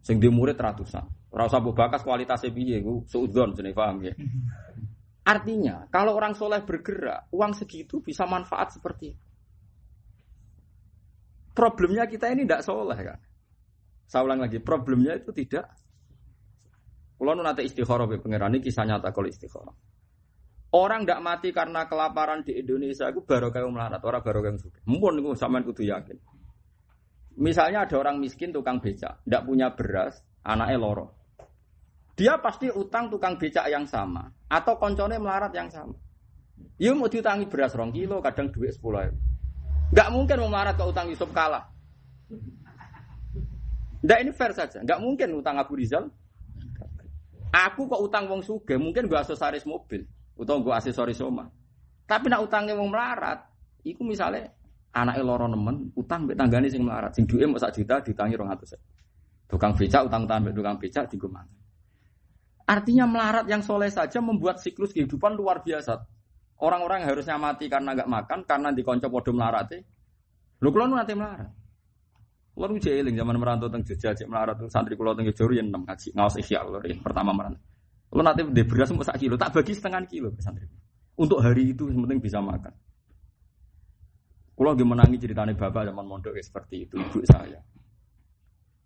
[SPEAKER 1] Sing di murid ratusan. Ora usah mbok bakas kualitasé piye iku suudzon jenenge paham ya. Artinya, kalau orang soleh bergerak, uang segitu bisa manfaat seperti itu. Problemnya kita ini tidak soleh kan. Saya ulang lagi, problemnya itu tidak. Kalau nanti istikharah be pangeran ini kisah nyata kalau istikharah. Orang tidak mati karena kelaparan di Indonesia itu barokah melarat, orang barokah suka. Mumpun itu sampean kudu yakin. Misalnya ada orang miskin tukang becak, tidak punya beras, anaknya loro. Dia pasti utang tukang becak yang sama atau koncone melarat yang sama. Dia mau diutangi beras 2 kilo, kadang duit 10.000. Enggak mungkin mau melarat ke utang Yusuf kalah. Ndak ini fair saja. Enggak mungkin utang Abu Rizal. Aku kok utang wong sugih, mungkin gua aksesoris mobil utawa gua aksesoris omah. Tapi nak utange wong melarat, iku misale anake loro nemen, utang mbek tanggane sing melarat, sing duwe mok 1 juta ditangi 200. Tukang becak utang-utang mbek tukang becak dienggo mangan. Artinya melarat yang soleh saja membuat siklus kehidupan luar biasa. Orang-orang yang harusnya mati karena enggak makan, karena dikonco padha melarate. Lho kula nu nate melarat. Kula nu jeeling zaman merantau teng Jogja cek melarat santri kula teng Jogja yen 6 ngaji ngaos Ihya kula pertama merantau. Kula nate ndek beras mung 1 kilo, tak bagi 1/2 kilo santri. Untuk hari itu yang penting bisa makan. Kula nggih menangi ceritane bapak zaman mondok seperti itu ibu saya.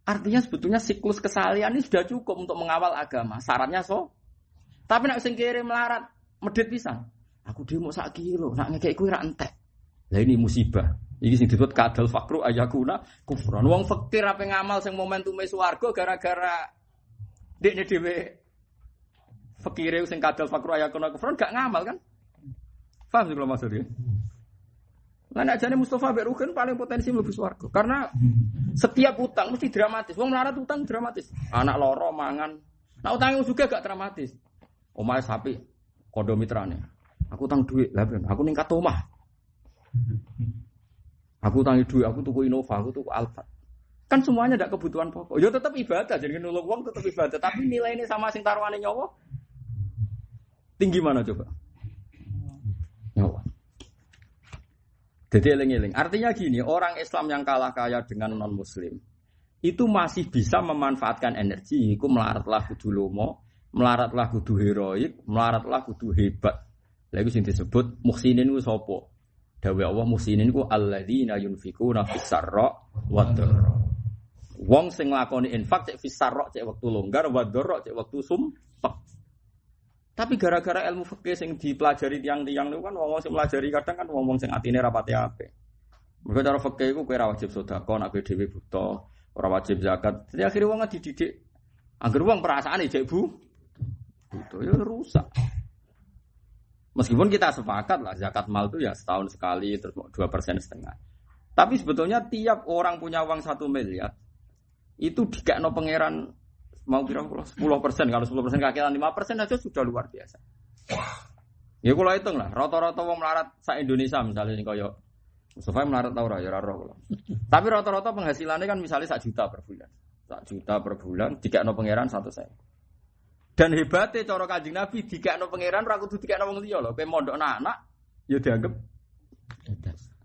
[SPEAKER 1] Artinya sebetulnya siklus kesalian ini sudah cukup untuk mengawal agama. Syaratnya Tapi nak sing kere melarat, medhit pisan. Aku dhewe mok 1 kilo, nak ngekek kuwi ra entek. Lah ini musibah. Iki sing disebut kadal fakru ayakuna kufran. Wong fakir ape ngamal sing momentume swarga gara-gara dekne dhewe fakire sing kadal fakru ayakuna kufran gak ngamal kan? Paham sih kalau maksudnya? Lah nek jane Mustofa mbek Rugen paling potensi mlebu swarga. Karena setiap utang mesti dramatis. Wong melarat utang dramatis. Anak loro mangan. Nek utange juga gak dramatis. Omahe sapi kondo mitrane. Aku utang duit, lah ben aku ningkat omah. Aku utangi duit, aku tuku Innova, aku tuku Alphard. Kan semuanya ndak kebutuhan pokok. Ya tetap ibadah, jadi nulung wong tetap ibadah, tapi nilainya sama sing taruhane nyawa tinggi mana coba? Nyawa. Jadi eling-eling. Artinya gini, orang Islam yang kalah kaya dengan non-muslim itu masih bisa memanfaatkan energi. Iku melaratlah kudu lomo, melaratlah kudu heroik, melaratlah kudu hebat. Lha iku sing disebut muhsinin ku sapa? Dawe Allah muhsinin ku alladzina yunfikuna fis-sarra wad-dharra. Wong sing nglakoni infak cek fis-sarra cek wektu longgar, wad-dharra cek wektu sumpek. Tapi gara-gara ilmu fikih sing dipelajari tiang-tiang niku kan wong sing pelajari kadang kan wong sing atine ra pati apik. Mergo cara fikih iku kowe ora wajib sedekah nek dhewe buta, ora wajib zakat. Dadi akhire wong dididik angger wong perasaane jek buta ya rusak. Meskipun kita sepakat lah zakat mal itu ya setahun sekali terus 2,5%. Tapi sebetulnya tiap orang punya uang 1 miliar itu dikakno pangeran mau kira-kira 10%. Kalau 10% kakelan 5% aja sudah luar biasa. Ya kalau hitung lah rata-rata wong melarat sak Indonesia misalnya kaya Mustafa melarat tau ora ya ora kula. Tapi rata-rata penghasilannya kan misalnya 1 juta per bulan. 1 juta per bulan dikakno pangeran 100.000. Dan hebatnya cara Kanjeng Nabi dikakno pangeran ora kudu dikakno wong liya lho. Kowe mondok anak ya dianggap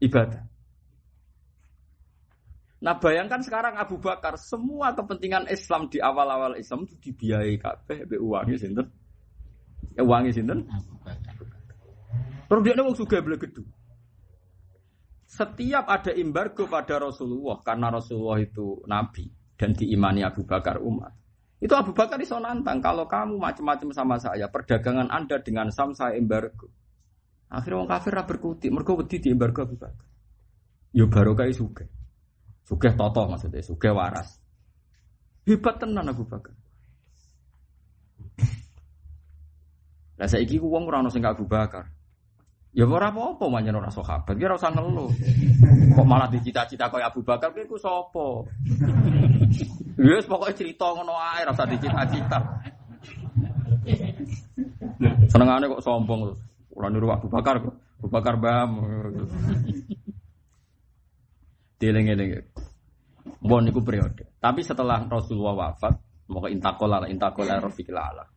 [SPEAKER 1] ibadah. Nah bayangkan sekarang Abu Bakar semua kepentingan Islam di awal-awal Islam itu dibiayai kabeh mbek uangnya sinten? Uangnya sinten? Abu Bakar. Terus dia wong sugih blegedu. Setiap ada embargo pada Rasulullah karena Rasulullah itu nabi dan diimani Abu Bakar Umar. Itu Abu Bakar iso nantang kalau kamu macam-macam sama saya, perdagangan Anda dengan Sam saya embargo. Akhirnya wong kafir ra berkutik, mergo wedi di embargo Abu Bakar. Yo barokah sugih. Sugih toto maksudnya, sugih waras. Hebat tenan Abu Bakar. Lah saiki ku wong ora ono sing Abu Bakar. Ya ora apa-apa manjen ora sahabat, ki ora usah ngeluh. Kok malah dicita-cita kaya Abu Bakar ki ku sapa? Wis pokoke cerita ngono ae ora usah dicita-cita. Senengane kok sombong. Ora niru Abu Bakar kok. Abu Bakar bam. Dileng-eleng. Mbon niku periode. Tapi setelah Rasulullah wafat, moko intakola rafiqil ala.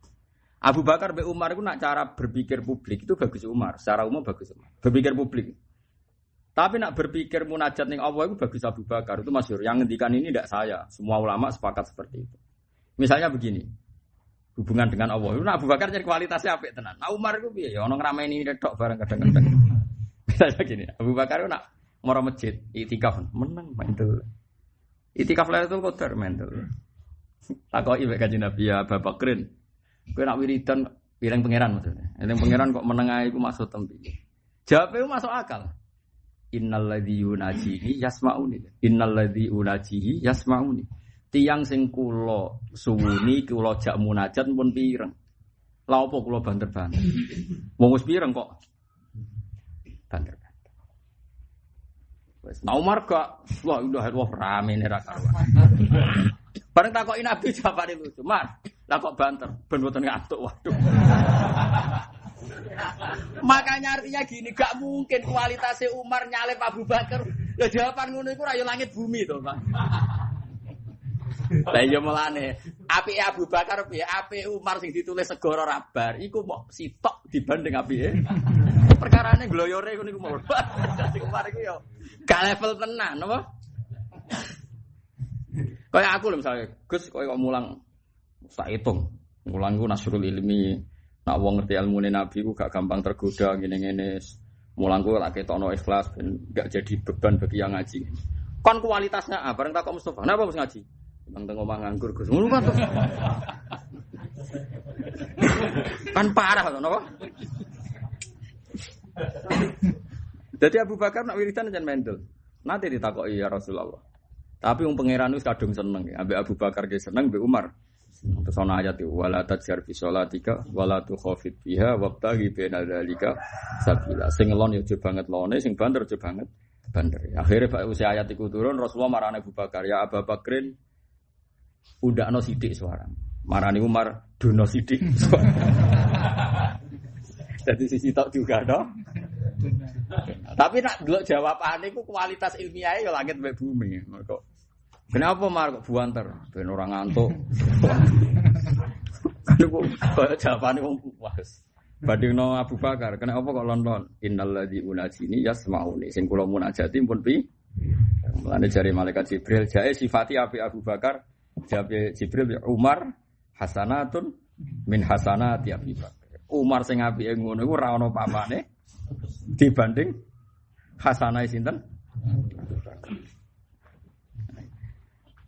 [SPEAKER 1] Abu Bakar be Umar itu nak cara berpikir publik itu bagus Umar, secara umum bagus Umar. Berpikir publik. Tapi nak berpikir munajat ning Allah itu bagus Abu Bakar, itu masyhur. Yang ngendikan ini tidak saya, semua ulama sepakat seperti itu. Misalnya begini, hubungan dengan Allah. Nah, Abu Bakar jadi kualitasnya apik tenan. Nah, Umar itu piye? Ya ono ngrameni tok bareng kadang-kadang. Misalnya gini, Abu Bakar itu nak moro masjid, itikaf menang mantul. Itikaf Lailatul Qadar mantul. Takoki mek Kanjeng Nabi ya Abu Bakrin. Kowe nak wiridan pirang pangeran maksudnya. Eling pangeran kok meneng ae iku maksud tempi. Jawabe masuk akal. Innalladzi yunajihi yasmauni. Innalladzi unajihi yasmauni. Tiang sing kula suwuni kula jak munajat pun pireng. Lha opo kula banter-banter. Wong wis pireng kok banter. Wes Umar gak wah udah rame nek ra karuan. Bareng takoki Nabi jawabane lucu. Mar, lah kok banter ben mboten ngantuk. Waduh. Makanya artinya gini, gak mungkin kualitasnya Umar nyalip Abu Bakar. Ya jawaban ngono iku ra yo langit bumi to, Pak. Lah yo mulane, apike Abu Bakar piye? Apike Umar sing ditulis segara rabar iku mok sitok dibanding apike. Perkarane gloyore ngono iku mau. Dadi Umar iku yo gak level tenan, apa? Kayak aku lho misalnya, Gus kok mulang tak hitung. Mulang ku nasrul ilmi. Nak wong ngerti ilmune Nabi ku gak gampang tergoda ngene-ngene. Mulang ku tak ketokno ikhlas ben gak jadi beban bagi yang ngaji. Kon kualitasnya bareng takok Mustofa. Napa wis ngaji? Bang teng omah nganggur Gus. Ngono kan. Kan parah to napa? Jadi Abu Bakar nak wiridan jan mendel. Nanti ditakoki ya Rasulullah. Tapi wong pangeran wis kadung seneng, ambek Abu Bakar ge seneng, ambek Umar. Terus ana ayat iki wala tajjar fi sholatika wala tukhafit biha wabtaghi baina dzalika sabila. Sing ngelon yo aja banget lone, sing banter aja banget banter. Akhire usia ayat iku turun Rasulullah marane Abu Bakar, ya Abu Bakrin undakno sithik suara. Marani Umar dono sithik. Jadi sisi tok juga toh. Tapi nak delok jawabane iku kualitas ilmiahe ya langit mbek bumi. Kok kenapa Mar kok buanter? Ben ora ngantuk. Kan jawabane wong puas. Bandingno Abu Bakar, kenapa kok lon-lon? Innalladzi unajini yasmauni. Sing kula munajati pun pi. Mulane jare malaikat Jibril, jae sifati api Abu Bakar, jae Jibril Umar hasanatun min hasanati Abi Bakar. Umar sing apike ngono iku ora ana papane dibanding hasanah sinten?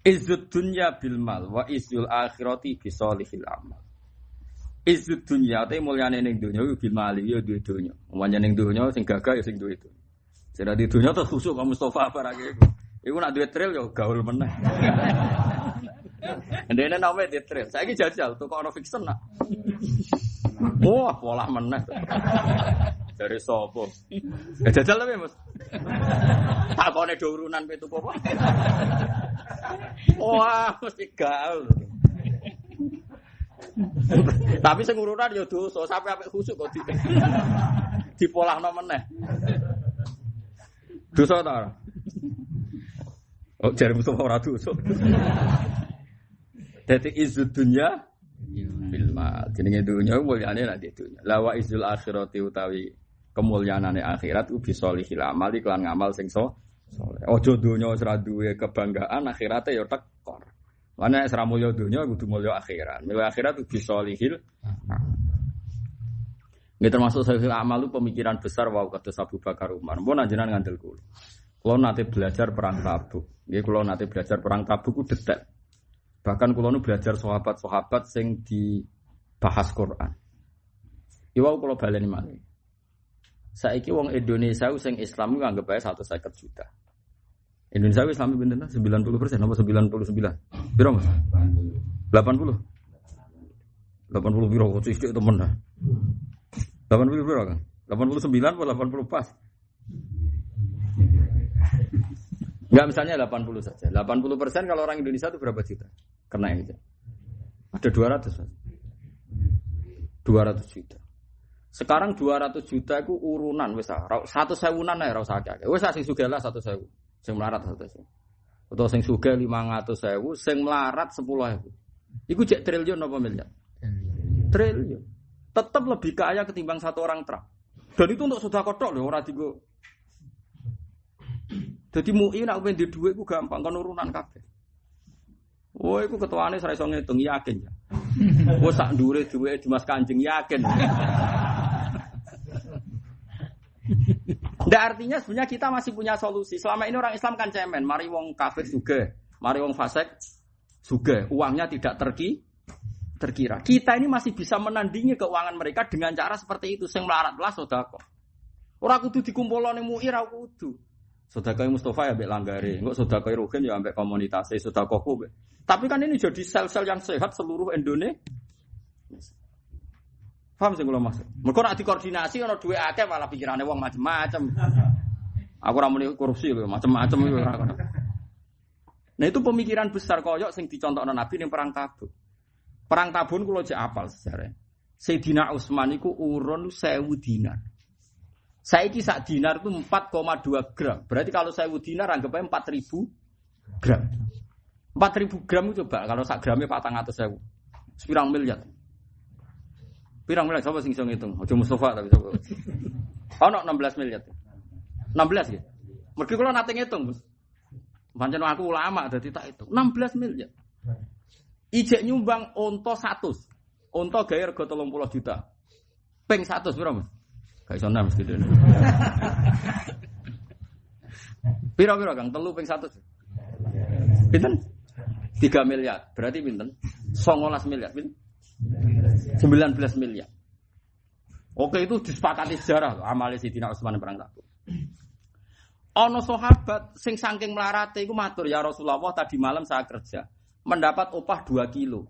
[SPEAKER 1] Izzud dunya bil mal wa izzul akhirati bi sholihil amal. Izzud dunya te mulyane ning donya bil mal ya duwe donya. Umpamane ning donya sing gagah ya sing duwe itu. Sing di donya terus khusuk Pak Mustofa barake iku. Iku nak duwe trail ya gaul meneh. Ndene nome di trail. Saiki jajal tuku ono fiction nak. Wah, pola meneh. Dari sopo? Ya jajal tapi Mas. Takone do urunan pe tuku apa? Wah, mesti gaul. Tapi sing urunan ya dosa, sampe apik khusuk kok dipolahno meneh. Dosa ta? Oh, jare Mustafa ora dosa. Dadi izud dunya bil mal. Jenenge dunya mulyane nek dunya. La wa izul akhirati utawi kemuliaanane akhirat ubi sholihil amal iklan ngamal sing saleh. Aja dunya wis ra duwe kebanggaan akhirate ya tekor. Lan nek ora mulya dunya kudu mulya akhirat. Mulya akhirat ubi sholihil. Nggih termasuk sholihil amal itu pemikiran besar wau kados Abu Bakar Umar. Mun anjenengan ngandel kula. Kula nate belajar perang Tabuk. Nggih kula nate belajar perang Tabuk ku detail. Bahkan kula nu belajar sahabat-sahabat sing dibahas Quran. Iwau kula baleni malih. Saiki wong Indonesia sing Islam ku anggap ae 150 juta. Indonesia Islam pinten? 90% apa 99? Piro Mas? 80. 80 piro kok sithik temen ta. 80 piro kan? 89 atau 80 pas? Enggak misalnya 80 saja. 80% kalau orang Indonesia itu berapa juta? Kena yang itu. Ada 200. 200 juta. Sekarang 200 juta itu urunan wis 100.000-an ae ora usah akeh. Wis sing sugih lah 100.000. Sing melarat 100.000. Utawa sing sugih 500.000, sing melarat 10.000. Iku cek triliun apa miliar? Triliun. Tetap lebih kaya ketimbang satu orang Trump. Dan itu untuk sedekah tok lho ora dienggo. Jadi MUI nak pengen di duit ku gampang kan urunan kabeh. Oh, iku ketuane ora iso ngitung yakin ya. Oh, sak ndure duwe Dimas Kanjeng yakin. Ndak artinya sebenarnya kita masih punya solusi. Selama ini orang Islam kan cemen, mari wong kafir sugih, mari wong fasik sugih, uangnya tidak terkira. Kita ini masih bisa menandingi keuangan mereka dengan cara seperti itu, sing melarat-lah sedekah. Ora kudu dikumpulane MUI ra kudu. Sedekah Mustafa ya mbek langgare, engko sedekah Ruhin ya mbek komunitas, sedekahku. Tapi kan ini jadi sel-sel yang sehat seluruh Indonesia. Paham sing kula maksud? Mergo nek dikoordinasi ana duwe akeh malah pikirane wong macam-macam. Aku ora muni korupsi lho, macam-macam iku ora. Nah itu pemikiran besar koyok sing dicontohno Nabi ning perang Tabuk. Perang Tabun kula jek apal sejarah. Sayyidina Utsman iku urun 1000 dinar. Saiki sak dinar itu 4,2 gram. Berarti kalau 1000 dinar anggap aja 4000 gram. 4000 gram itu coba kalau sak gramnya 400.000. Sepirang miliar. Pirang miliar sapa sing iso ngitung? Aja Mustafa tapi sapa. Ono 16 miliar. 16 ya. Mergi kula nate ngitung, Bos. Pancen aku ulama dadi tak itu. 16 miliar. Ijek nyumbang onto 100. Onto gawe rega 30 juta. Ping 100 piro, Mas? Gak iso nang mesti dene. Piro-piro Kang? 3 ping 100. Pinten? 3 miliar. Berarti pinten? 19 miliar. Pinten? 19 miliar. Oke, itu disepakati sejarah amale Sayyidina Utsman perang Tabuk. Ana sahabat sing saking melarate iku matur, "Ya Rasulullah, tadi malam saya kerja, mendapat upah 2 kilo.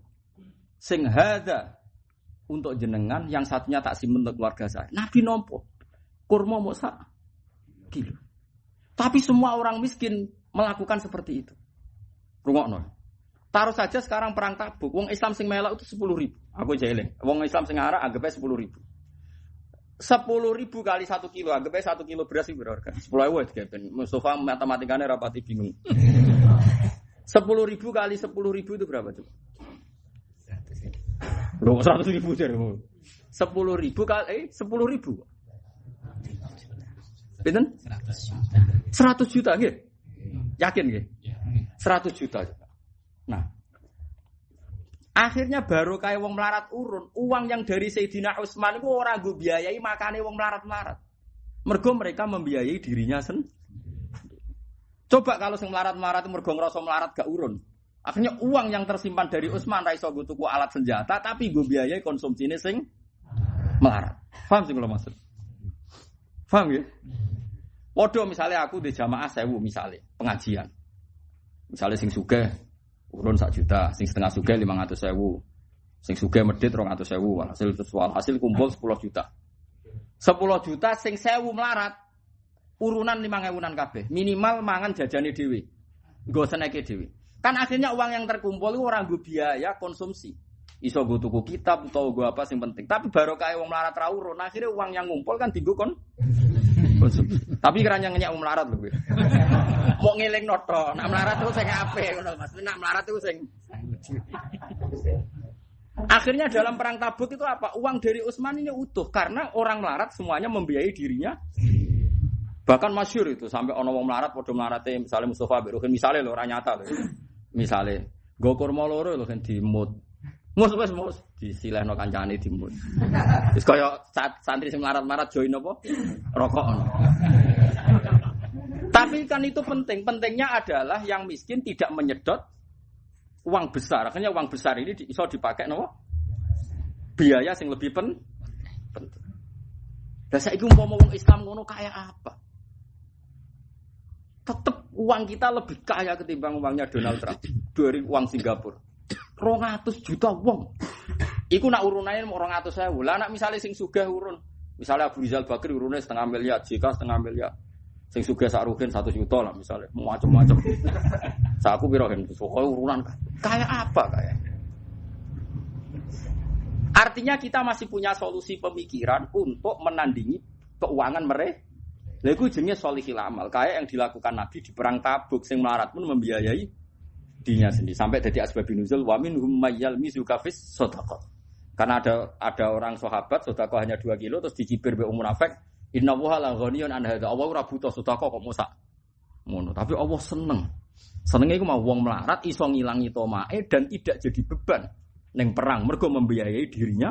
[SPEAKER 1] Sing hadza untuk jenengan, yang satunya tak simpen untuk keluarga saya." Nabi nompo, kurma mau sak kilo. Tapi semua orang miskin melakukan seperti itu. Rungokno. Taruh saja sekarang perang Tabuk, wong Islam sing melok itu 10.000. Aku jeling. Wong Islam sing arah anggapnya 10.000. 10.000 kali 1 kilo, anggapnya 1 kilo beras itu berharga. 10.000 digaben. Mustafa matematikane rapati bingung. 10.000 kali 10.000 itu berapa coba? 100.000 jar. 10.000 kali 10.000. Pinten? 100 juta nggih. Yakin nggih? 100 juta. Nah, akhirnya baru kayak wong melarat urun, uang yang dari Sayyidina Utsman itu orang nggo biayai makane wong melarat-melarat. Mergo mereka membiayai dirinya sendiri. Coba kalau sing melarat-melarat itu mergo ngrasa melarat gak urun. Akhirnya uang yang tersimpan dari Utsman ra iso nggo tuku alat senjata tapi nggo biayai konsumsine sing melarat. Paham sing kula maksud? Paham ya? Padha misalnya aku di jamaah 1000 misalnya pengajian. Misalnya sing sugih urun 1 juta, sing setengah sugih 500.000, sing sugih medhit 200.000, hasil kumpul 10 juta. 10 juta sing 1000 melarat, urunan 5.000-an kabeh, minimal mangan jajane dhewe. Nggo seneke dhewe. Kan akhirnya uang yang terkumpul itu ora nggo biaya konsumsi. Iso nggo tuku kitab utawa nggo apa sing penting. Tapi barokah wong melarat ra urun, akhirnya uang yang ngumpul kan dienggo konsumsi. Tapi kiranya ngenyek wong melarat lho. Mau ngelingno tok, nak melarat itu sing apik ngono Mas. Nak melarat itu sing akhirnya dalam perang Tabuk itu apa? Uang dari Utsman ini utuh karena orang melarat semuanya membiayai dirinya. Bahkan masyhur itu sampai ana wong melarat padha melarate misalnya Mustafa Biruhin misalnya lho ora nyata lho. Misale nggo kurma loro lho kan dimut. Mus disilehno kancane dimut. Wis kaya santri sing melarat-melarat join apa? Rokok. Tapi kan itu penting. Pentingnya adalah yang miskin tidak menyedot uang besar. Akhirnya uang besar ini bisa dipakai no? Biaya yang lebih penting. Dan saya ingin ngomong Islam ngono kayak apa? Tetap uang kita lebih kaya ketimbang uangnya Donald Trump dari uang Singapura. 200 juta wong. Iku nak urunane 200.000. Lah nak misale sing sugih urun, misale Abu Rizal Bakri urune 0,5 miliar, JK 0,5 miliar. Sing sugih sak Ruhin 1 juta lah misale, macam-macam. Saku piro kan pokoke urunan kayak apa kayak. Artinya kita masih punya solusi pemikiran untuk menandingi keuangan mereka. Lha iku jenenge sholihil amal, kayak yang dilakukan Nabi di perang Tabuk sing melarat pun membiayai dirinya sendiri sampai jadi asbabun nuzul wa minhum mayyal mizu kafis shadaqah. Karena ada orang sahabat sedekah hanya 2 kilo terus dicibir be munafik, innallaha la ghaniyun an hadza. Allah ora butuh sedekah kok mosak. Ngono, tapi Allah seneng. Senenge iku mau wong melarat iso ngilangi tomae dan tidak jadi beban ning perang mergo membiayai dirinya.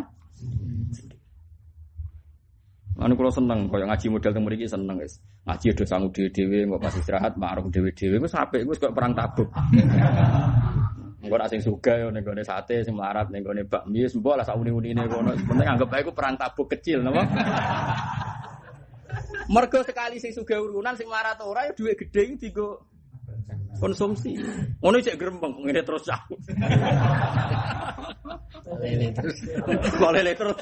[SPEAKER 1] Anu kula seneng kaya ngaji model teng mriki seneng wis. Ngaji do sangu dhewe-dhewe kok pas istirahat marung dhewe-dhewe wis apik wis kaya perang tabuk. Engko nek sing sugih yo ning gone sate sing melarat ning gone bakmi wis mbok lah sak uni-unine kono. Penting anggap ae iku perang tabuk kecil napa. Mergo sekali sing sugih urunan sing melarat ora yo dhuwit gedhe iki dienggo konsumsi. Ngono cek grempeng ngene terus aku. Lele terus. Lele terus.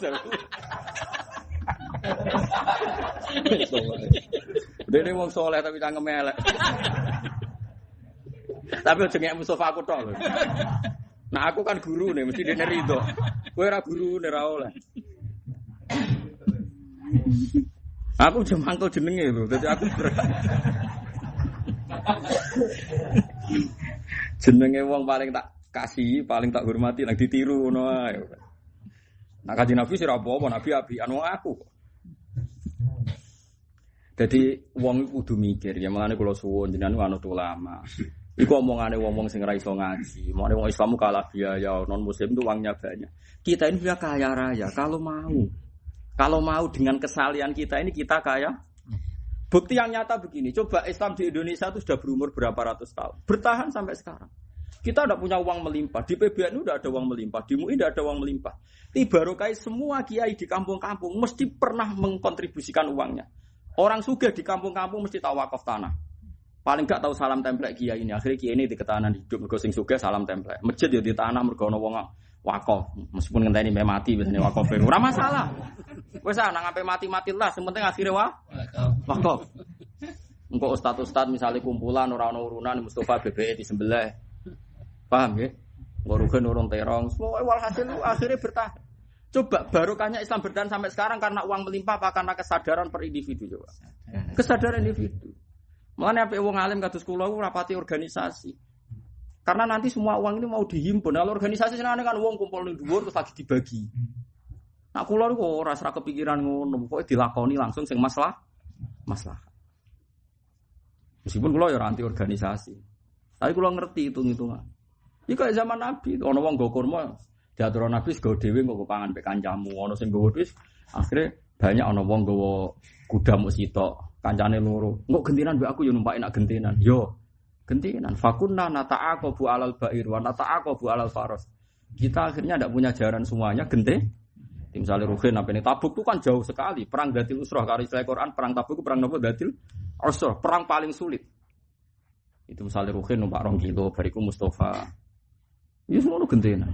[SPEAKER 1] Dene wong saleh tapi cangkem elek. Tapi aja ngek Mustofa aku tok lho. Nah aku kan gurune mesti dene rido. Kowe ora gurune ora oleh. Aku aja mangkel jenenge lho. Dadi aku jenenge wong paling tak kasih, paling tak hormati nang ditiru ngono ae. Nak Kanjeng Nabi sira apa-apa, Nabi apian wong aku. Jadi wong kudu mikir, ya mulane kula suwun jenengan anut ulama. Iku omongane wong-wong sing ora iso ngaji. Mulane wong Islam kalah biaya, non muslim itu uangnya banyak. Kita ini sudah kaya raya kalau mau. Kalau mau dengan kesalahan kita ini kita kaya. Bukti yang nyata begini, coba Islam di Indonesia itu sudah berumur berapa ratus tahun. Bertahan sampai sekarang. Kita tidak punya uang melimpah. Di PBNU sudah ada uang melimpah. Di MUI tidak ada uang melimpah. Tibarokai semua kiai di kampung-kampung mesti pernah mengkontribusikan uangnya. Orang sugih di kampung-kampung mesti tahu wakaf tanah. Paling gak tahu salam template kiai ini. Akhirnya kiai ini di ketahanan hidup. Mergo sing sugih salam template. Masjid ya di tanah mergo ana wong wakaf. Meskipun ngenteni sampai mati biasanya wakaf. Ora masalah. Wes ana sampai mati-matilah, sing penting akhire wakaf. Engko ustaz-ustaz misalnya kumpulan ora ono urunan Mustofa BBE disembelih. Paham nggih? Engko rugen urung terong. Semua walhasil akhirnya bertahan. Coba barokahnya Islam bertahan sampai sekarang karena uang melimpah apa karena kesadaran per individu coba. Kesadaran individu. Mulane apik wong alim kados kula ku rapati organisasi. Karena nanti semua uang ini mau dihimpun. Kalau organisasi senane kan wong kumpul ning dhuwur terus lagi dibagi. Nah kula niku ora ora kepikiran ngono, pokoke dilakoni langsung sing masalah. Meskipun kula ya ora anti organisasi. Tapi kula ngerti hitung-hitungan. Iki kaya zaman Nabi, ana wong nggo kurma, diatur Nabi sego dhewe nggo pangan pek kancamu, ana sing nggo wis akhire banyak ana wong nggawa kuda muk sitok, kancane loro. Engko gentinan mbek aku yo numpaki nak gentinan. Yo gentinan fakunna nata'aqabu alal ba'ir wa nata'aqabu alal faras. Kita akhirnya ndak punya jaran semuanya gente. Misalnya Ruhin apa ini Tabuk itu kan jauh sekali. Perang Datil Usrah kalau istilah Quran perang Tabuk itu perang apa Datil Usrah, perang paling sulit. Itu misalnya Ruhin numpak 2 kilo, bariku Mustafa. Itu semua gentena.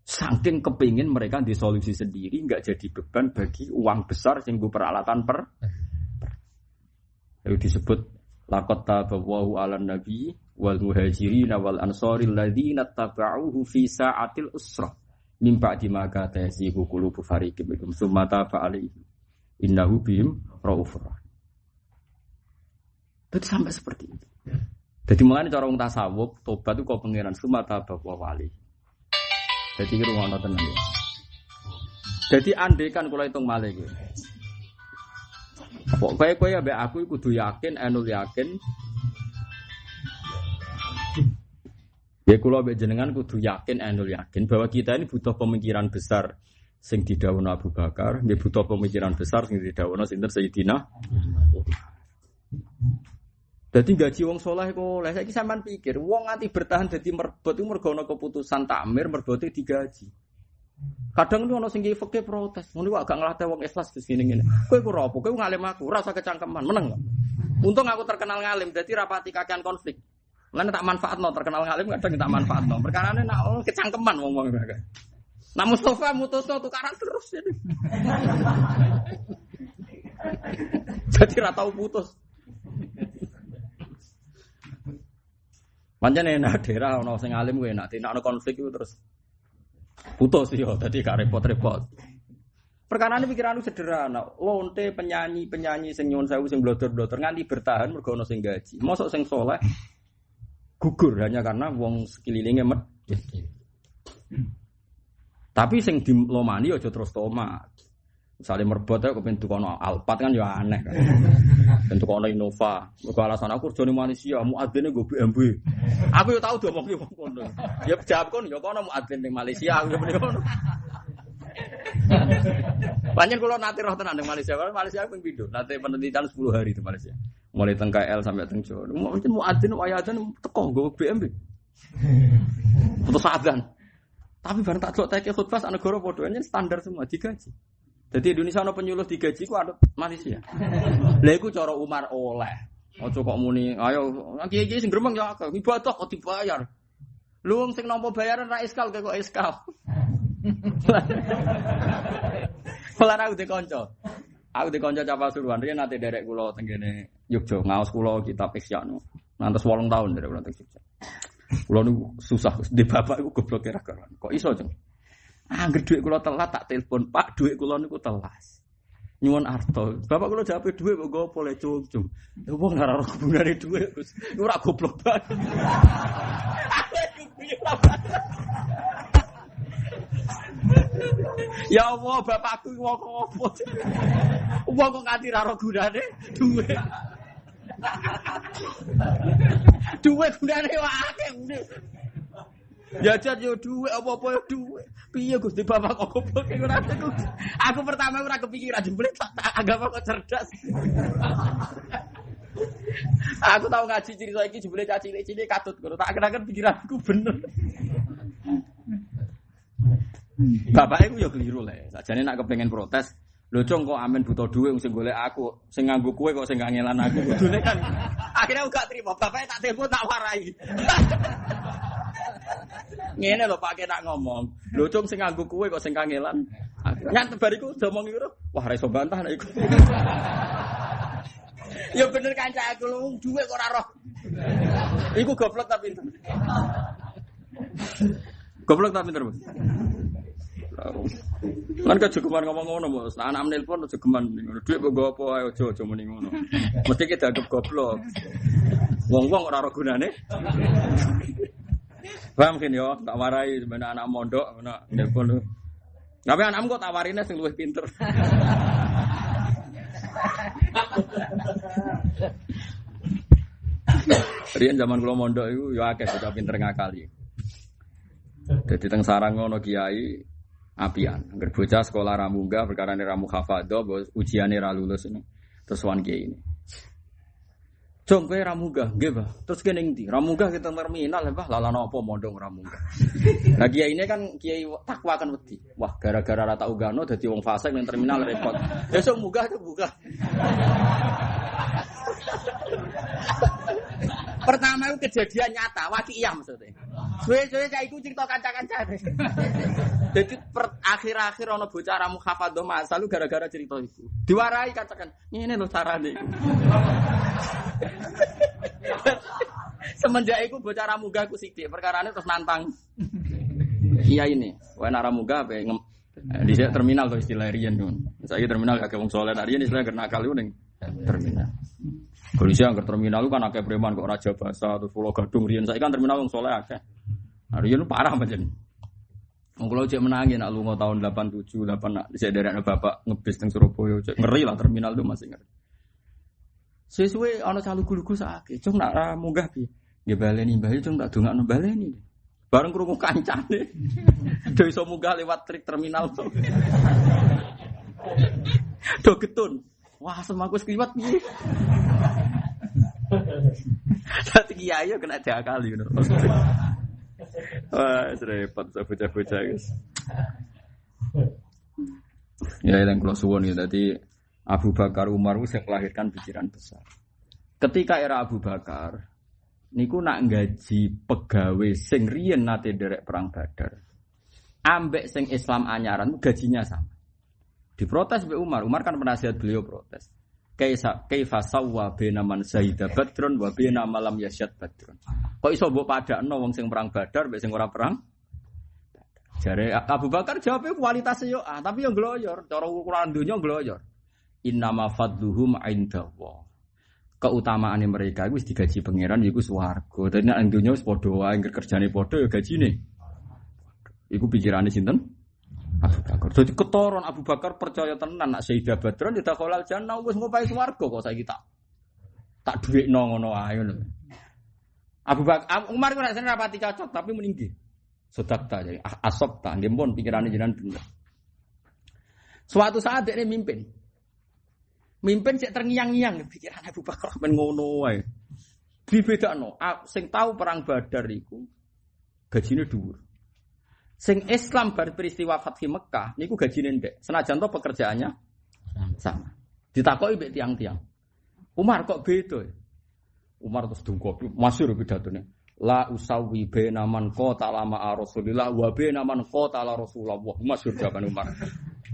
[SPEAKER 1] Saking kepingin mereka disolusi sendiri, nggak jadi beban bagi uang besar sehingga peralatan Lalu disebut laqad tabawahu 'alan nabi wal muhajirin wal ansari alladziina tabauhu fi sa'atil usrah. Mimpa di maka tesi qulubu fariqim minhum summa taba alaihi innahu bihim raufur rahim. Jadi sampai seperti itu. Jadi mulane cara wong tasawuf tobat itu kok pangeran summa taba wa wali. Jadi ki rumono tenan ya. Jadi andai kan kula hitung malih iki. Pokoke kowe ambek aku kudu yakin, anul yakin. Ya kula mbek jenengan kudu yakin anul yakin bahwa kita ini butuh pemikiran besar sing didhawuhna Abu Bakar, nggih butuh pemikiran besar sing didhawuhna sinten Sayyidina. Dadi gaji wong saleh kok lha saiki sampean pikir wong nganti bertahan dadi merbot iku mergo ana keputusan takmir merbote digaji. Kadang itu ana sing fikih protes, ngono kok agak nglatih wong ikhlas terus ngene-ngene. Kowe ku ora apa? Kowe ngalim aku, ora usah kecangkeman, meneng kok. Untung aku terkenal ngalim, dadi rapati kakean konflik. Lan tak manfaatno terkenal ngalim kadang tak manfaatno. Perkarane nak kecangkeman wong-wong iki. Nah Mustofa mutusno tukaran terus jadi. Jadi ra tau putus. Pancen enak daerah ana sing alim kuwi enak, nek ana konflik itu terus putus yo, dadi gak repot-repot. Perkarane pikiranku sederhana, lonte penyanyi sing nyuwun sewu sing blodor-blodor nganti bertahan mergo ana sing gaji. Mosok sing saleh gugur hanya karena wong sekelilinge medhit. Tapi sing dilomani aja terus tomat. Misalnya merbot ya kepen tukono Alphard kan ya aneh kan. Ben tukono Innova. Mergo alasan aku kerja ning Malaysia, muadzine nggo BMW. Aku yo tau diomongke wong kono. Ya jawab kon yo kono muadzin ning Malaysia aku yo muni ngono. Panjen kula nate roh tenan ning Malaysia. Malaysia aku ping pindho. Nate penelitian 10 hari di Malaysia. Mulai teng KL sampai teng Jawa. Mungkin muadzin wayatan teko nggo BMW. Putus adzan. Tapi bareng tak delok teke khutbah sak negara padha standar semua digaji. Jadi Indonesia ana penyuluh digaji ku ada Malaysia. Lha iku cara Umar oleh. Aja kok muni, ayo kiye-kiye sing gremeng ya akeh, ibadah kok dibayar. Lu wong sing nampa bayaran ra iskal kok iskal. Kula ra udah kanca. Aku di kanca Capa Suruhan riyen nate derek kula teng kene Yogya ngaos kula kitab Isyanu. Ngantos 8 tahun derek kula teng Yogya. Kula niku susah, di bapak iku goblok ra karuan. Kok iso, Jeng? Angger dhuwit kula telat tak telepon, Pak, dhuwit kula niku telas. Nyuwun arta. Bapak kula jawabe dhuwit kok nggo pole cung-cung. Ya wong ora ora hubungane dhuwit, Gus. Ora goblok banget. Ya Allah, bapakku wong opo? Wong kok nganti ora ora gunane dhuwit. Duwe gunane akeh ngene. Jajan yo duwe apa-apa yo duwe. Piye Gusti Bapak kok goblok ora aku. Aku pertama ora kepikiran jebule tak anggap kok cerdas. Aku tahu ngaji cerita iki jebule caci cilik katut ngono. Tak kira-kira pikiranku bener. Bapak iku yo keliru le. Sakjane nak kepengin protes, lho Cung kok amen buta dhuwit sing golek aku, sing nganggo kowe kok sing ngangelan aku. Kudune kan akhirnya aku gak terima. Bapaknya tak telepon tak warai. Ngene lho Pak nak ngomong. Lho Cung sing nganggo kowe kok sing kangelan. Nyantet bariku domong iku. Wah ra iso bantah nek iku. Ya bener kanca aku lu dhuwit kok ora roh. Iku goblok tapi pinter. Goblok tapi pinter. Kan kejogeman ngomong ngono, Bos. Nah, anak menelpon kejogeman ngono. Dhuwit kok nggo apa ae aja muni ngono. Mesti kita anggap goblok. Wong-wong ora ora gunane. Paham kan yo, tak warai sebenarnya anak mondok ngono nelpon lho. Tapi anakmu kok tawarine sing luwih pinter. Riyen zaman kula mondok iku yo akeh bocah pinter ngakali. Dadi teng sarang ngono kiai apian. Angger bocah sekolah ra munggah perkara ra muhafadzah, ujiane ra lulus ngono. Terus wan kiai ini. Jong kowe ra munggah, nggih, Pak. Terus kene ndi? Ra munggah ke terminal, Pak. Lalana apa mondong ra munggah. Lah kiai ini kan kiai takwa kan wedi. Wah, gara-gara ra tak unggahno dadi wong fasik ning terminal repot. Besok munggah ke buka. Pertama itu kejadian nyata, waqiah maksudnya. Suwe-suwe cah iku cerita kanca-kancane. Jadi akhir-akhir ana bocah ra muhafadzah masalu gara-gara cerita itu. Diwarai katakan, ngene lho carane. Semenjak iku bocah ra munggah ku sithik, perkarane terus nantang. Iya ini, wae nek ra munggah ape di terminal to istilah riyen ngono. Saiki terminal kakek wong saleh, riyen istilah kena kali ning terminal. Polisi angker terminal kan akeh preman kok Raja Basa terus Pulau Gadung riyen saiki kan terminal wong saleh akeh. Riyen parah pancen. Wong kula cek menangi nak lunga tahun 87, 8 nak dhisik derekne bapak ngebis teng Surabaya cek ngeri lah terminal itu masih ngeri. Sesuai ana calugu-lugu sakake, cung nak ra munggah piye? Nggih baleni mbah cung tak dongakno baleni. Bareng krungu kancane. Do iso munggah lewat trik terminal to. Do getun. Wah, semaku wis kliwat piye? Dadi kiai yo kena diakali ngono. Wah, repot bocah-bocah guys. Ya yang kula suwun ya dadi Abu Bakar Umar itu yang melahirkan pikiran besar. Ketika era Abu Bakar, niku nak gaji pegawai sing riyen nate derek perang Badar. Ambek sing Islam anyaran gajinya sama. Diprotes mbek Umar. Umar kan penasihat beliau protes. Kaifa sawwa baina man syahida badrun wa baina malam yasyad badrun. Kok iso mbok padakno wong sing perang Badar mbek sing ora perang? Jare Abu Bakar jawabnya kualitasnya yo tapi yang gloyor, cara ukuran dunya gloyor. Innama fadluhum indallah. Keutamaane mereka wis digaji pangeran iku swarga. Dadi nek dunya wis padha wae kerjane padha ya gajine. Iku pikirane sinten? Abu Bakar. Dadi ketoron Abu Bakar percaya tenan nak Sayyidah Badron tidak kholal jannah wis ngopahi swarga kok saiki tak dhuwitno ngono ae ngono. Abu Bakar Umar ora seneng rapati cocok tapi meninggi. Sedakta jadi asop ta nggih pun pikirane jenengan bener. Suatu saat dia mimpin. Mimpin cek terngiang-ngiang pikiran Abu Bakar men ngono wae. Dibedakno, sing tahu perang Badar iku gajine dhuwur. Sing Islam bar peristiwa Fathi Mekah niku gajine ndek. Senajan to pekerjaannya sama. Ditakoki mbek tiang-tiang. Umar kok beda? Umar terus dungkop masyhur pidatone. La usawi baina man qatala ma'a Rasulillah wa baina man qatala Rasulullah. Masyhur jawaban Umar.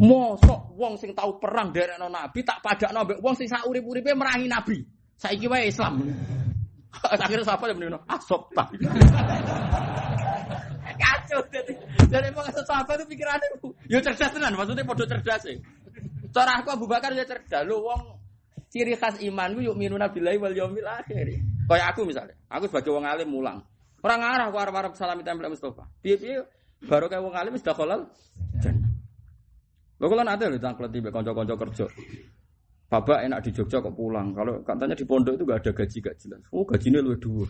[SPEAKER 1] Mosok wong sing tau perang derekno Nabi tak padakno mbek wong sing sak urip-uripe merangi Nabi. Saiki wae Islam. Akhirnya siapa yang menurut asop tak? Kacau dari pengasas sahabat itu pikirannya, yo cerdas tenan, maksudnya podo cerdas sih. Cara aku Abu Bakar ya cerdas, lo wong ciri khas iman yuk minuna billahi wal yaumil akhir. Kayak aku misalnya, aku sebagai wong alim mulang, orang arah aku arep salam tempel Mustafa. Piye baru kayak wong alim sudah kolal. Lo kalau nanti lo tangklet tiba konco-konco kerja. Bapak enak di Jogja kok pulang. Kalau katanya di pondok itu gak ada gaji gak jelas. Oh gajinya luwih dhuwur.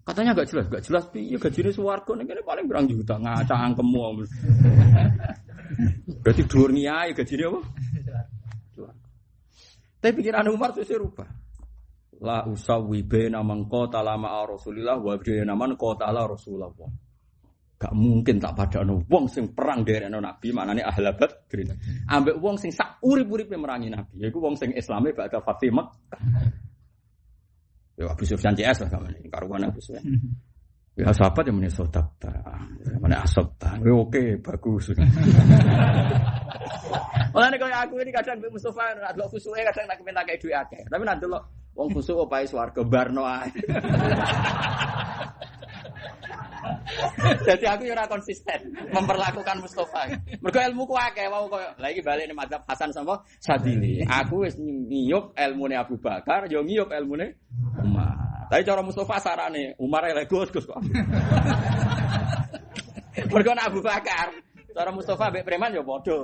[SPEAKER 1] Katanya gak jelas. Piye gajinya swarga ning kene paling berang juta ngacang angkemmu. Berarti dhuwur niae gajine apa? Tapi pikiran Umar sesuk rubah. La usawi baina man qatala ma'a Rasulillah wa baina man qatala Rasulullah. Gak mungkin tak padakno wong sing perang derekno Nabi, maknane ahli Badr. Ambek wong sing sak urip-uripe merangi Nabi, yaiku wong sing Islame bakal Fathi Makkah. Ya Abu Sufyan CS lah sampeyan, karuan Abu Sufyan. Ya sahabat yang muni sodakta, mana asabta. Oke, bagus. Mulane kaya aku ini kadang Mbak Mustofa nek delok kusuke kadang tak kepen tak duwe akeh. Tapi nek delok wong kusuk opae swarga barno ae. Jadi aku ora konsisten memperlakukan Mustofa. Mergo ilmuku akeh wae koyo lha iki bali ning mazhab Hasan sama Sadili. Aku wis ngiyup ilmune Abu Bakar, yo ngiyup ilmune Umar. Tapi cara Mustofa sarane Umar elek Gus kok. Mergo Abu Bakar, cara Mustofa mbek preman yo padha.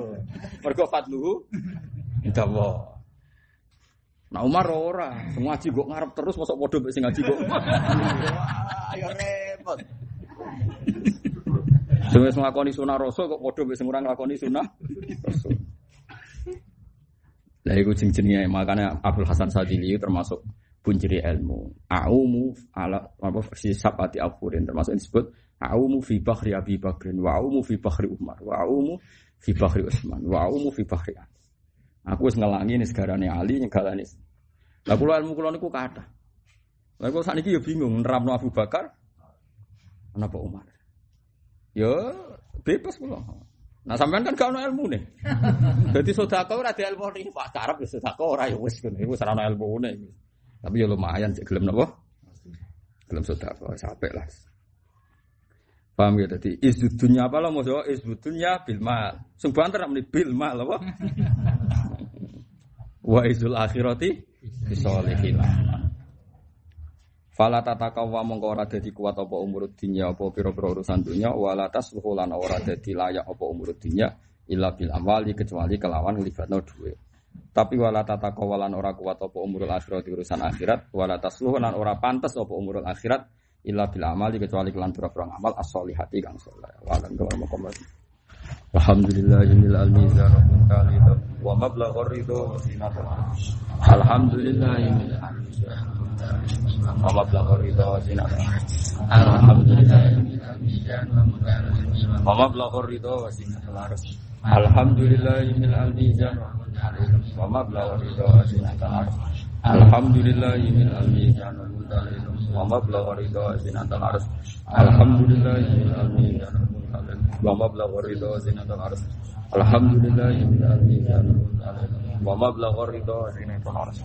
[SPEAKER 1] Mergo fadluhu indawa. Nah Umar ora, semua ngaji kok ngarep terus mosok padha mbek sing ngaji kok. Ayo repot. Sing wis nglakoni sunah rasul kok padha mbek sing ora nglakoni sunah rasul. Lah iku jenenge makane Abdul Hasan Sadili termasuk punciri ilmu. Aumu ala apa versi sabati afurin termasuk disebut aumu fi bahri Abi Bakrin wa aumu fi bahri Umar wa aumu fi bahri Utsman wa aumu fi bahri Ali. Aku wis ngelangi negarane Ali nyegalane. Lah kula ilmu kula niku kathah. Lah kok sakniki ya bingung nerapno Abu Bakar napa Umar. Ya bebas kula. Nah sampean kan gak ono ilmune. Dadi sedekah ora ada ilmu iki Pak Arab ya sedekah ora ya wis ngono. Iku ora ono ilmune. Tapi ya lumayan sik gelem napa? Gelem sedekah sampai lah. Paham ya tadi izud dunya apa lah maksudnya izud dunya bil mal. Sing banter muni bil mal apa? Wa izul akhirati bisolihin. Fala tatakawa mongko ora dadi kuat apa umur dunya apa pira-pira urusan dunya wala tasluhu lan ora dadi layak apa umur dunya illa bil amwali kecuali kelawan nglibatno dhuwit. Tapi wala tatakawa lan ora kuat apa umurul akhirat urusan akhirat wala tasluhu lan ora pantes apa umurul akhirat illa bil amali kecuali kelan pira-pira amal as-solihati kang saleh. Walan kawal alhamdulillahil almizan qalida wa mablaghur ridha wa zinatul alhamdulillahil wa mablaghur ridha wa zinatul alhamdulillahil almizan wa mablaghur ridha wa zinatul alhamdulillahil almizan wa mablaghur ridha wa zinatul alhamdulillahil almizan wa mablaghur ridha wa zinatul alhamdulillahil almizan wa mablaghur ridha wa zinatul arsh alhamdulillahil alamin wa mablaghur ridha wa zinatul arsh.